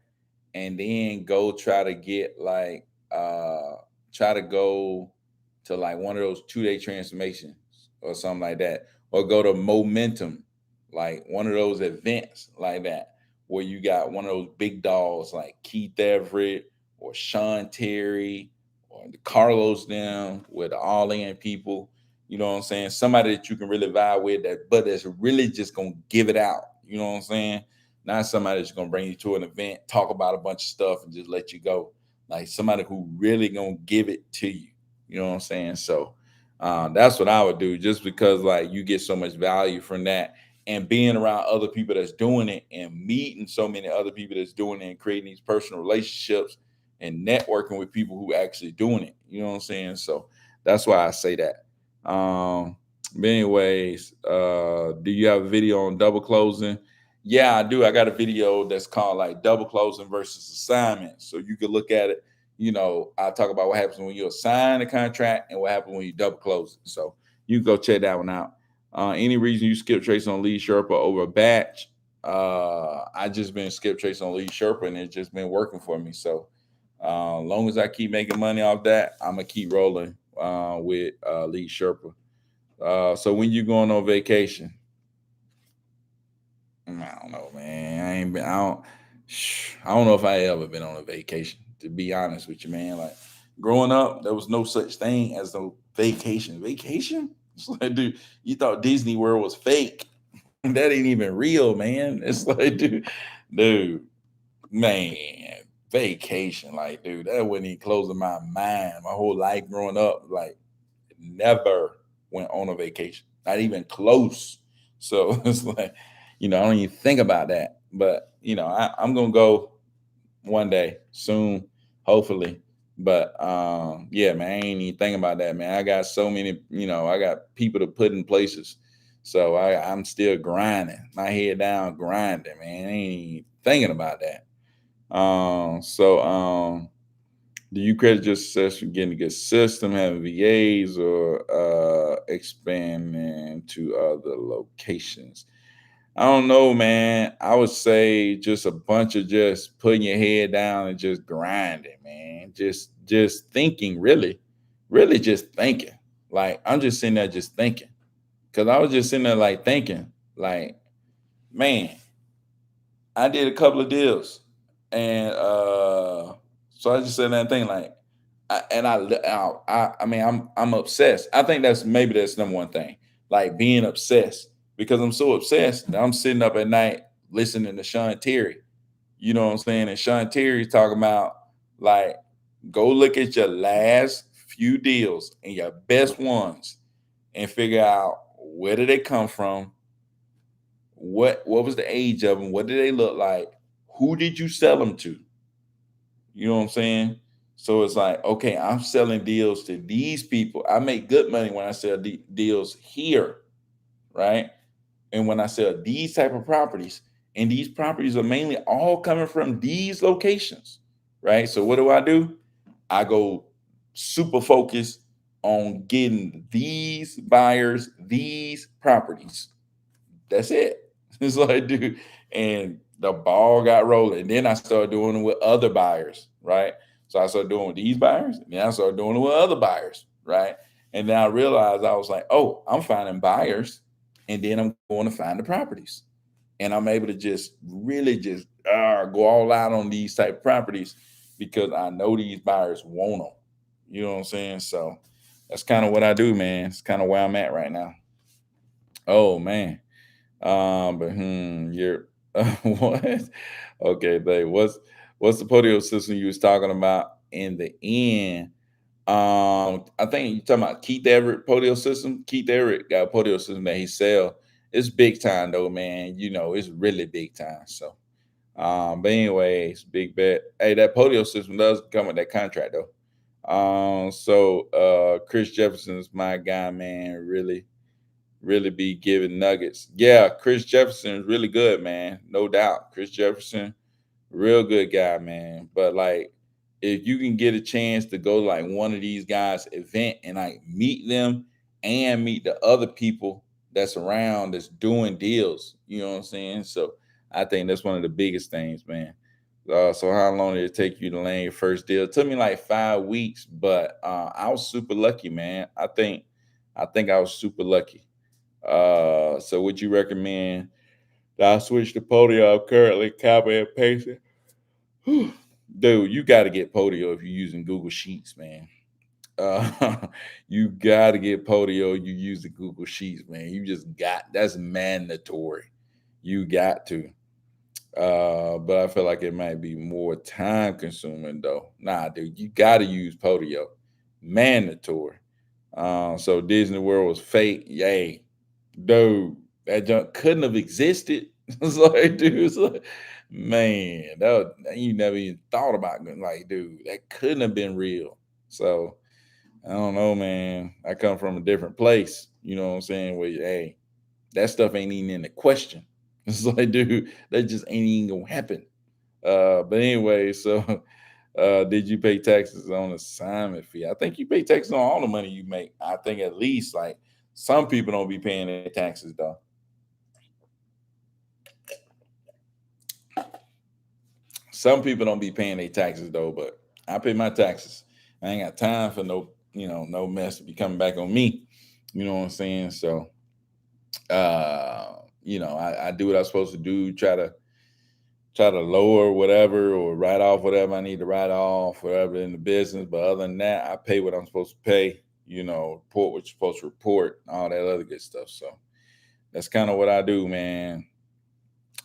and then go try to go to like one of those 2-day transformations or something like that, or go to momentum, like one of those events like that where you got one of those big dogs like Keith Everett or Sean Terry or the Carlos them, with the all in people. You know what I'm saying? Somebody that you can really vibe with, that but that's really just gonna give it out. You know what I'm saying? Not somebody that's gonna bring you to an event, talk about a bunch of stuff, and just let you go. Like somebody who really gonna give it to you. You know what I'm saying? So that's what I would do, just because like you get so much value from that, and being around other people that's doing it, and meeting so many other people that's doing it, and creating these personal relationships and networking with people who actually doing it. You know what I'm saying? So that's why I say that. But anyways, do you have a video on double closing? Yeah, I do. I got a video that's called like double closing versus assignment. So you can look at it. You know, I talk about what happens when you assign a contract and what happens when you double close it. So you can go check that one out. Any reason you skip trace on lead Sherpa over a batch? I just been skip trace on lead Sherpa, and it's just been working for me. So long as I keep making money off that, I'm gonna keep rolling with lead Sherpa. So when you going on vacation? I don't know, man. I ain't been. I don't know if I ever been on a vacation. To be honest with you, man. Like growing up, there was no such thing as no vacation. Vacation? It's like, dude, you thought Disney World was fake. That ain't even real, man. It's like, dude, man, vacation. Like, dude, that wasn't even closing my mind. My whole life growing up, like, never went on a vacation, not even close. So it's like, I don't even think about that. But I'm gonna go one day soon, hopefully. But yeah, man, I ain't even thinking about that, man. I got so many, I got people to put in places. So I'm still grinding, my head down, grinding, man. I ain't even thinking about that. Do you credit your success for getting a good system, having VAs, or expanding to other locations? I don't know, man. I would say just a bunch of just putting your head down and just grinding, man. Just thinking, really just thinking. Like I'm just sitting there just thinking. Cause I was just sitting there like thinking, like, man, I did a couple of deals. And so I just said that thing like I mean I'm obsessed. I think that's number one thing. Like being obsessed, because I'm so obsessed that I'm sitting up at night listening to Sean Terry. You know what I'm saying? And Sean Terry's talking about like go look at your last few deals and your best ones and figure out where did they come from, what was the age of them, what did they look like, who did you sell them to? You know what I'm saying? So it's like, okay, I'm selling deals to these people. I make good money when I sell deals here, right? And when I sell these type of properties, and these properties are mainly all coming from these locations, right? So what do? I go super focused on getting these buyers, these properties. That's it. It's like, dude, and the ball got rolling. Then I started doing it with other buyers, right? So I started doing with these buyers, and then I started doing it with other buyers, right? And then I realized I was like, oh, I'm finding buyers, and then I'm going to find the properties. And I'm able to just really just go all out on these type of properties because I know these buyers want them. You know what I'm saying? So that's kind of what I do, man. It's kind of where I'm at right now. Oh man. But you're what? Okay, babe. What's the podium system you was talking about in the end? I think you're talking about Keith Everett podium system. Keith Everett got a podium system that he sell. It's big time though, man. It's really big time. So but anyways, big bet. Hey, that podium system does come with that contract though. Chris Jefferson's my guy, man. Really be giving nuggets. Yeah, Chris Jefferson is really good, man. No doubt. Chris Jefferson, real good guy, man. But like, if you can get a chance to go to like one of these guys' event and like meet them and meet the other people that's around that's doing deals, you know what I'm saying? So I think that's one of the biggest things, man. So how long did it take you to land your first deal? It took me like 5 weeks, but I was super lucky, man. I think I was super lucky. So would you recommend that I switch to Podio? I'm currently copy and pasting. Dude, you got to get Podio if you're using Google Sheets, man. Uh, you got to get Podio. You use the Google Sheets, man. You just got that's mandatory. You got to. But I feel like it might be more time consuming though. Nah, dude, you got to use Podio, mandatory. So Disney World was fake. Yay, dude, that junk couldn't have existed. It's like, dude, it's like, man, you never even thought about it. Like, dude, that couldn't have been real. So I don't know, man. I come from a different place. You know what I'm saying? Where hey, that stuff ain't even in the question. It's like, dude, that just ain't even gonna happen. But anyway, so did you pay taxes on assignment fee? I think you pay taxes on all the money you make. I think at least like some people don't be paying their taxes though. Some people don't be paying their taxes though, but I pay my taxes. I ain't got time for no, no mess to be coming back on me. You know what I'm saying? So I do what I'm supposed to do, try to lower whatever or write off whatever I need to write off, whatever in the business. But other than that, I pay what I'm supposed to pay, report what you're supposed to report, all that other good stuff. So that's kind of what I do, man.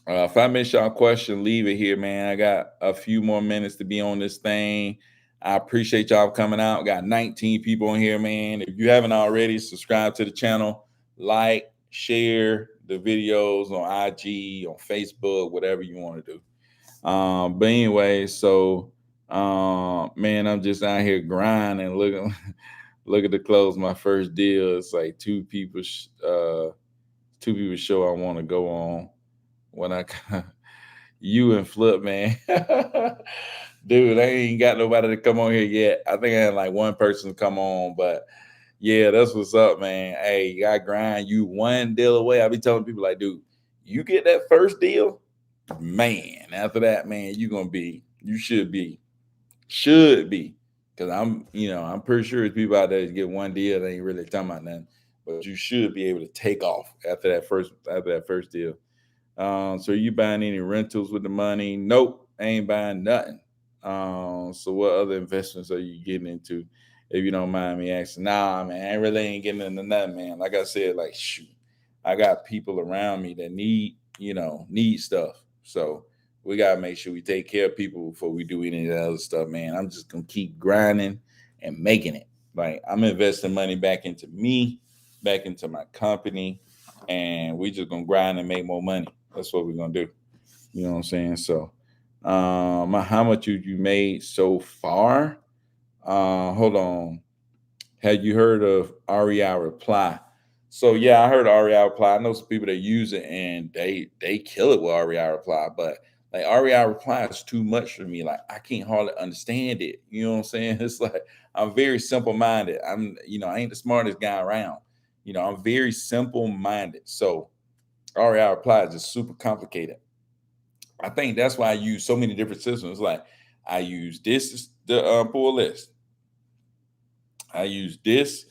If I miss y'all question, leave it here, man. I got a few more minutes to be on this thing. I appreciate y'all coming out. Got 19 people in here, man. If you haven't already, subscribe to the channel, like, share the videos on IG, on Facebook, whatever you want to do. But anyway, so man, I'm just out here grinding, looking, looking to close my first deal. It's like two people show I want to go on when I you and Flip, man. Dude, I ain't got nobody to come on here yet. I think I had like one person come on, but yeah, that's what's up, man. Hey, you got to grind. You one deal away. I be telling people like, dude, you get that first deal, man. After that, man, you should be, because I'm pretty sure there's people out there that get one deal, they ain't really talking about nothing, but you should be able to take off after that first deal. So you buying any rentals with the money? Nope, I ain't buying nothing. So what other investments are you getting into? If you don't mind me asking. Nah, man, I really ain't getting into nothing, man. Like I said, like shoot, I got people around me that need stuff. So we gotta make sure we take care of people before we do any of that other stuff, man. I'm just gonna keep grinding and making it. Like I'm investing money back into me, back into my company, and we just gonna grind and make more money. That's what we're gonna do. You know what I'm saying? So, how much you made so far? Hold on. Had you heard of REI Reply? So yeah, I heard of REI Reply. I know some people that use it and they kill it with REI Reply, but like REI Reply is too much for me. Like I can't hardly understand it. You know what I'm saying? It's like I'm very simple minded. I ain't the smartest guy around. I'm very simple minded. So REI Reply is just super complicated. I think that's why I use so many different systems. Like I use this to pull a list. I use this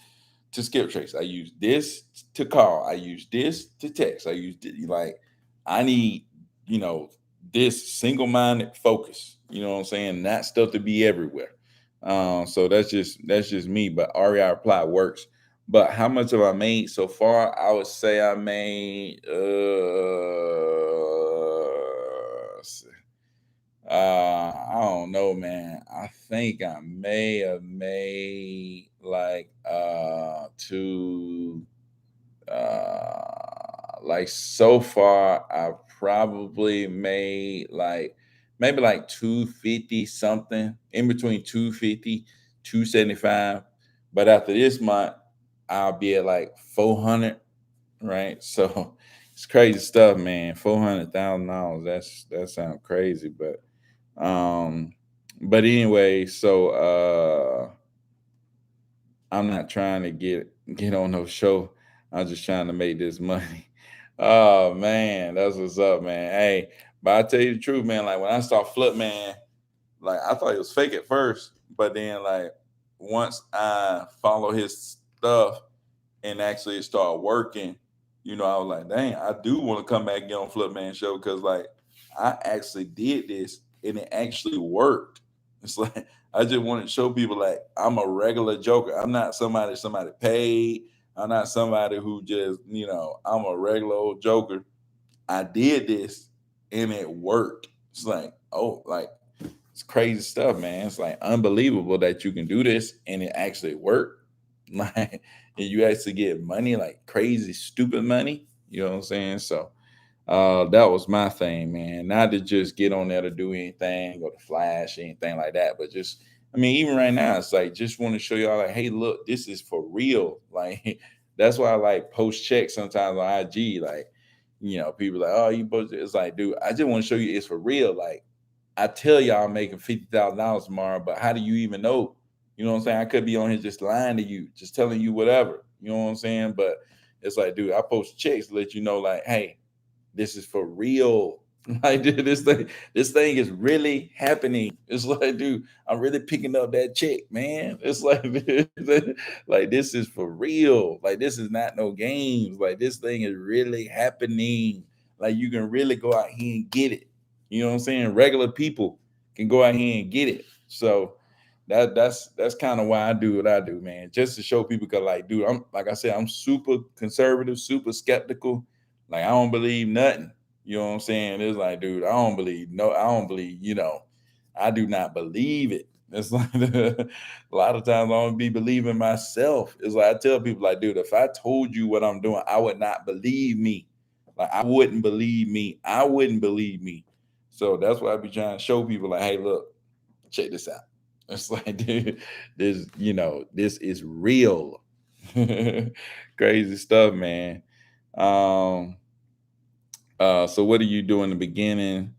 to skip trace. I use this to call. I use this to text. Like I need, you know, this single-minded focus. You know what I'm saying? That stuff to be everywhere. So that's just me. But REI Reply works. But how much have I made so far? I would say I made I don't know, man. I think I may have made like like so far I probably made like maybe like 250 something, in between 250, 275. But after this month, I'll be at like 400, right? So it's crazy stuff, man. $400,000. That sounds crazy, um, but anyway, so I'm not trying to get on no show. I'm just trying to make this money. Oh man, that's what's up, man. Hey, but I tell you the truth, man. Like when I saw Flip, man, like I thought it was fake at first, but then like once I follow his stuff and actually start working, I was like, dang, I do want to come back and get on Flip Man show because like I actually did this and it actually worked. It's like I just want to show people like I'm a regular joker. I'm not somebody paid. I'm not somebody who just, I'm a regular old joker. I did this and it worked. It's like, oh, like it's crazy stuff, man. It's like unbelievable that you can do this and it actually worked. Like, and you actually get money, like crazy, stupid money. You know what I'm saying? So that was my thing, man. Not to just get on there to do anything or to flash anything like that, but just, I mean, even right now, it's like just want to show y'all, like, hey, look, this is for real. Like, that's why I like post checks sometimes on IG. Like, people like, oh, you post it. It's like, dude, I just want to show you it's for real. Like, I tell y'all I'm making $50,000 tomorrow, but how do you even know? You know what I'm saying? I could be on here just lying to you, just telling you whatever. You know what I'm saying? But it's like, dude, I post checks to let you know, like, hey, this is for real. Like, dude, this thing is really happening. It's like, dude, I'm really picking up that check, man. It's like, like this is for real. Like this is not no games. Like this thing is really happening. Like you can really go out here and get it. You know what I'm saying? Regular people can go out here and get it. So that's kind of why I do what I do, man. Just to show people, cause like, dude, I'm like I said, I'm super conservative, super skeptical. Like I don't believe nothing. You know what I'm saying? It's like, dude, I don't believe, I do not believe it. It's like a lot of times I don't be believing myself. It's like I tell people, like, dude, if I told you what I'm doing, I would not believe me. Like I wouldn't believe me. I wouldn't believe me. So that's why I be trying to show people, like, hey, look, check this out. It's like, dude, this is real. Crazy stuff, man. Um, so what do you do in the beginning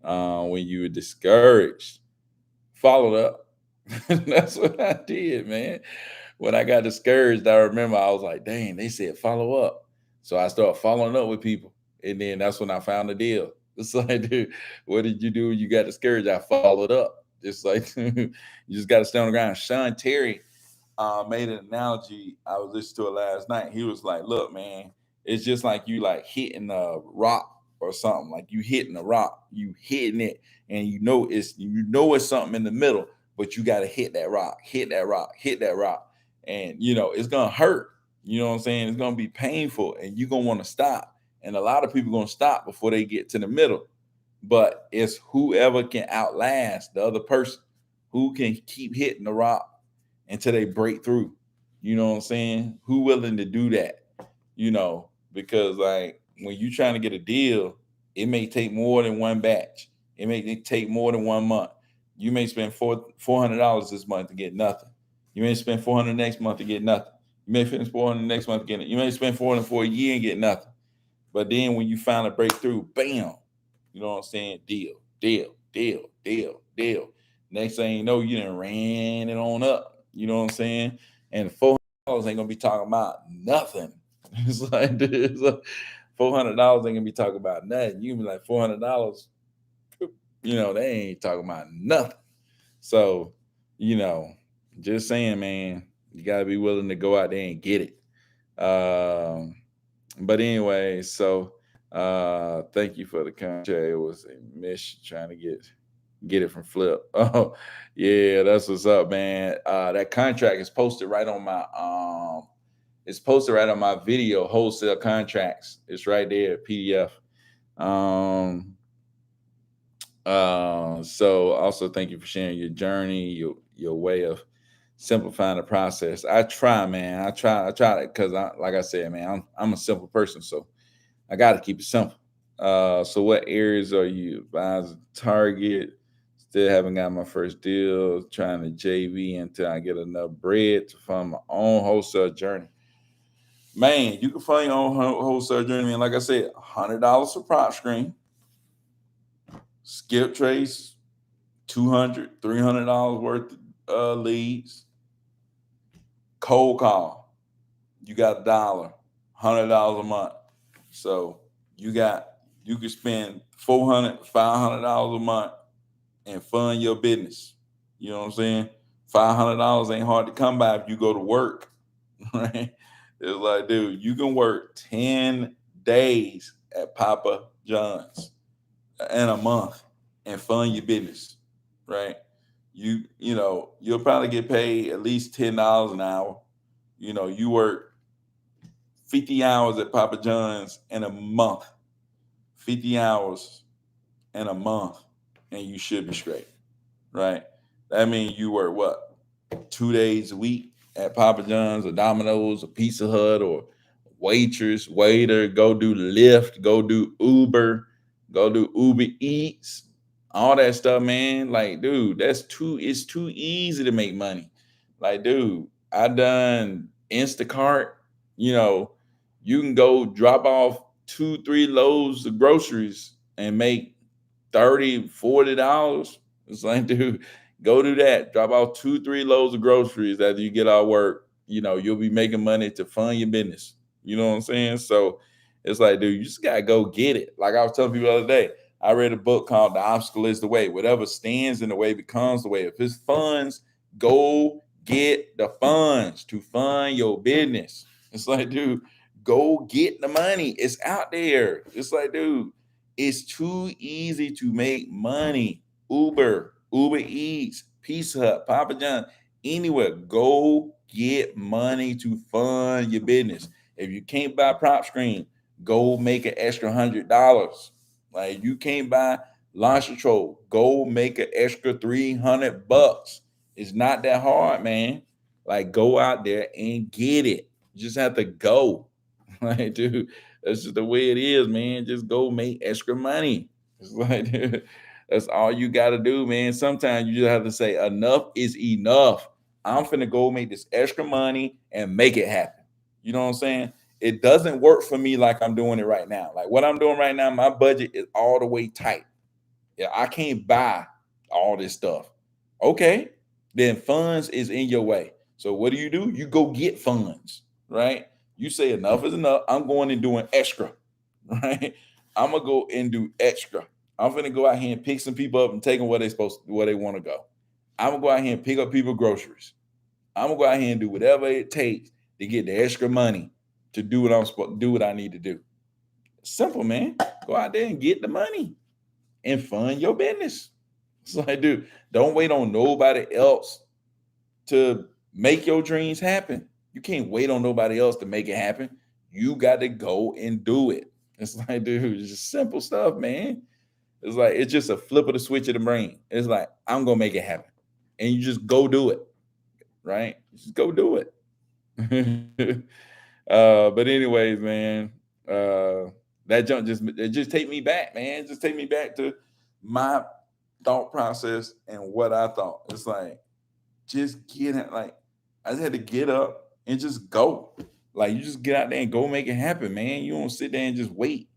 when you were discouraged? Followed up. That's what I did, man. When I got discouraged, I remember I was like, dang, they said follow up. So I started following up with people. And then that's when I found the deal. It's like, dude, what did you do when you got discouraged? I followed up. Just like you just got to stay on the ground. Sean Terry made an analogy. I was listening to it last night. He was like, "Look, man, it's just like you like hitting a rock or something. Like you hitting a rock, you hitting it, and it's something in the middle, but you got to hit that rock, hit that rock, hit that rock, and it's gonna hurt. You know what I'm saying? It's gonna be painful, and you're gonna want to stop. And a lot of people gonna stop before they get to the middle. But it's whoever can outlast the other person, who can keep hitting the rock until they break through. You know what I'm saying? Who willing to do that? Because like when you trying to get a deal, it may take more than one batch. It may take more than 1 month. You may spend $400 this month to get nothing. You may spend 400 next month to get nothing. You may spend 400 next month to get it. You may spend 400 for a year and get nothing. But then when you finally break through, bam, you know what I'm saying? Deal, deal, deal, deal, deal. Next thing you know, you done ran it on up. You know what I'm saying? And $400 ain't gonna be talking about nothing. It's like $400 ain't gonna be talking about nothing. You can be like $400, they ain't talking about nothing. So, you know, just saying, man, you gotta be willing to go out there and get it. Um, but anyway, so thank you for the contract. It was a mission trying to get it from Flip. Oh, yeah, that's what's up, man. That contract is posted right on my it's posted right on my video, wholesale contracts. It's right there, PDF. Um so also thank you for sharing your journey, your way of simplifying the process. I try, man. I try it because like I said, man, I'm a simple person, so I got to keep it simple. So what areas are you advising to target? Still haven't got my first deal. Trying to JV until I get enough bread to fund my own wholesale journey. Man, you can fund your own wholesale journey. Man, like I said, $100 for prop screen, skip trace, $200, $300 worth of leads, cold call. You got $100 a month. So you can spend $400, $500 a month and fund your business. You know what I'm saying? $500 ain't hard to come by if you go to work, right? It's like, dude, you can work 10 days at Papa John's in a month and fund your business, right? You'll probably get paid at least $10 an hour. You work 50 hours at Papa John's in a month, 50 hours in a month, and you should be straight, right? That means you work what, 2 days a week at Papa John's or Domino's or Pizza Hut or waitress, waiter, go do Lyft, go do Uber, go do Uber Eats, all that stuff, man. Like, dude, it's too easy to make money. Like, dude, I done Instacart, you know, you can go drop off 2, 3 loads of groceries and make 30, $40. It's like, dude, go do that. Drop off 2, 3 loads of groceries after you get out of work. You'll be making money to fund your business. You know what I'm saying? So it's like, dude, you just gotta go get it. Like I was telling people the other day, I read a book called The Obstacle is the Way. Whatever stands in the way becomes the way. If it's funds, go get the funds to fund your business. It's like, dude, go get the money. It's out there. It's like, dude, it's too easy to make money. Uber Eats, Pizza Hut, Papa John, anywhere. Go get money to fund your business. If you can't buy prop screen, go make an extra $100. Like you can't buy launch control, go make an extra $300. It's not that hard, man. Like go out there and get it. You just have to go. Like, dude, that's just the way it is, man. Just go make extra money. It's like, dude, that's all you got to do, man. Sometimes you just have to say, enough is enough. I'm finna go make this extra money and make it happen. You know what I'm saying? It doesn't work for me like I'm doing it right now. Like what I'm doing right now, my budget is all the way tight. Yeah, I can't buy all this stuff. Okay, then funds is in your way. So what do? You go get funds, right? You say enough is enough. I'm going and doing extra, right? I'm gonna go and do extra. I'm gonna go out here and pick some people up and take them where they supposed where they want to go. I'm gonna go out here and pick up people groceries. I'm gonna go out here and do whatever it takes to get the extra money to do what I'm supposed do what I need to do. Simple, man. Go out there and get the money and fund your business. It's like, dude, don't wait on nobody else to make your dreams happen. You can't wait on nobody else to make it happen. You got to go and do it. It's like, dude, it's just simple stuff, man. It's like it's just a flip of the switch of the brain. It's like I'm gonna make it happen, and you just go do it, right? Just go do it. But anyways, man, that jump just take me back, man. Just take me back to my thought process and what I thought. It's like just get it. Like I just had to get up and just go. Like you just get out there and go make it happen, man. You don't sit there and just wait.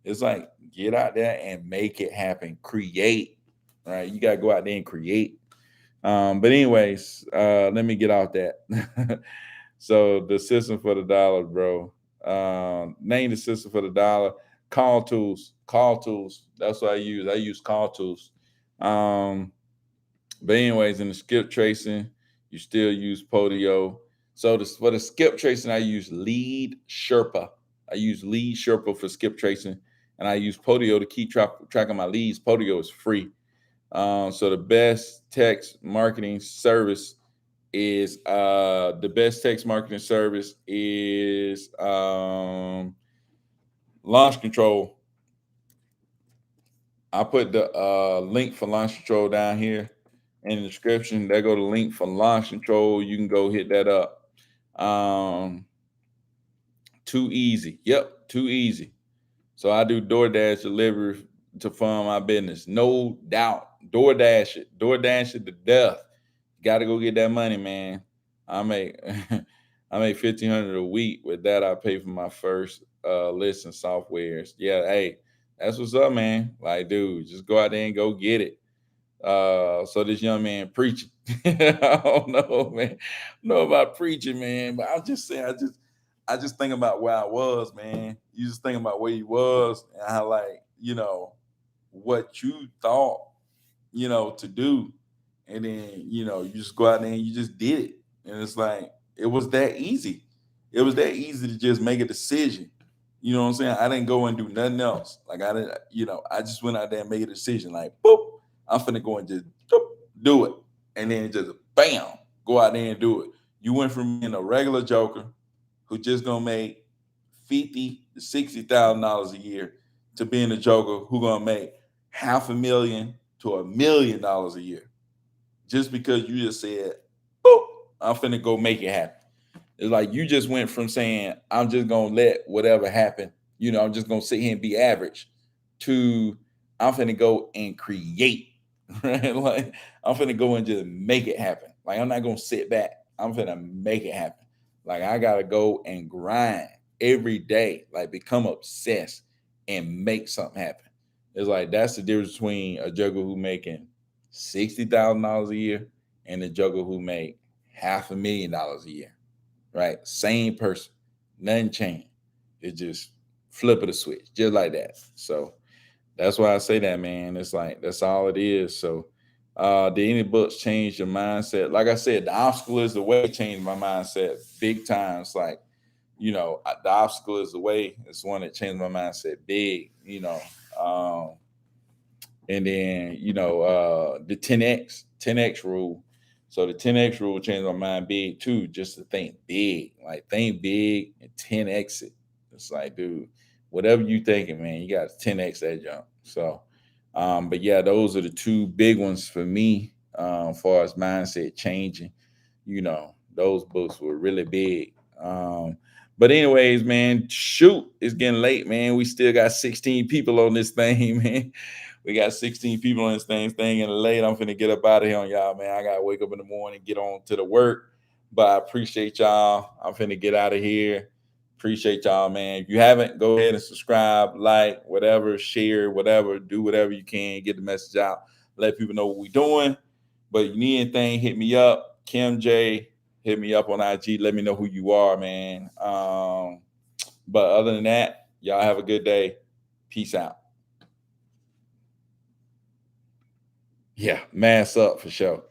It's like get out there and make it happen. Create. Right. You gotta go out there and create. But anyways, let me get out that. So the system for the dollar, bro. Name the system for the dollar. Call tools. Call tools. That's what I use. I use call tools. Um, but anyways, in the skip tracing, you still use Podio. So for the skip tracing, I use Lead Sherpa. I use Lead Sherpa for skip tracing, and I use Podio to keep track of my leads. Podio is free. So the best text marketing service is launch control. I put the link for launch control down here in the description. There go the link for launch control. You can go hit that up. Um, Too easy. Yep, too easy. So I do DoorDash delivery to fund my business. No doubt. DoorDash it. DoorDash it to death. Got to go get that money, man. I make I make 1,500 a week. With that, I pay for my first list and softwares. Yeah, hey, that's what's up, man. Like, dude, just go out there and go get it. So this young man preaching. I don't know, man. I don't know about preaching, man, but I'm just saying, I just think about where I was, man. You just think about where you was and how, like, what you thought, to do. And then, you just go out there and you just did it. And it's like, it was that easy. It was that easy to just make a decision. You know what I'm saying? I didn't go and do nothing else. Like I didn't, I just went out there and made a decision. Like, boop, I'm finna go and just do it. and then just bam, go out there and do it. You went from being a regular joker who just gonna make 50 to $60,000 a year to being a joker who gonna make half a million to $1 million a year, just because you just said, "Boop, I'm finna go make it happen." It's like you just went from saying, "I'm just gonna let whatever happen," I'm just gonna sit here and be average, to I'm finna go and create, right? Like I'm finna go and just make it happen. Like I'm not gonna sit back. I'm finna make it happen. Like I gotta go and grind every day, like become obsessed and make something happen. It's like that's the difference between a juggler who making $60,000 a year and a juggler who make $500,000 a year, right? Same person, nothing changed. It just flip of the switch, just like that. So that's why I say that, man. It's like that's all it is. So, did any books change your mindset? Like I said, the obstacle is the way changed my mindset big time. It's like, the obstacle is the way. It's one that changed my mindset big. And then the 10x rule. So the 10x rule changed my mind big too, just to think big, like think big and 10x it. It's like, dude, whatever you thinking, man, you got to 10x that jump. So but yeah, those are the two big ones for me, as far as mindset changing. Those books were really big. But anyways, man, shoot, it's getting late, man. We still got 16 people on this thing, man. We got 16 people on this thing and late. I'm finna get up out of here on y'all, man. I gotta wake up in the morning, get on to the work. But I appreciate y'all. I'm finna get out of here. Appreciate y'all, man. If you haven't, go ahead and subscribe, like, whatever, share, whatever, do whatever you can, get the message out, let people know what we're doing. But if you need anything, hit me up. Kim J, hit me up on IG. Let me know who you are, man. But other than that, y'all have a good day. Peace out. Yeah, mass up for sure.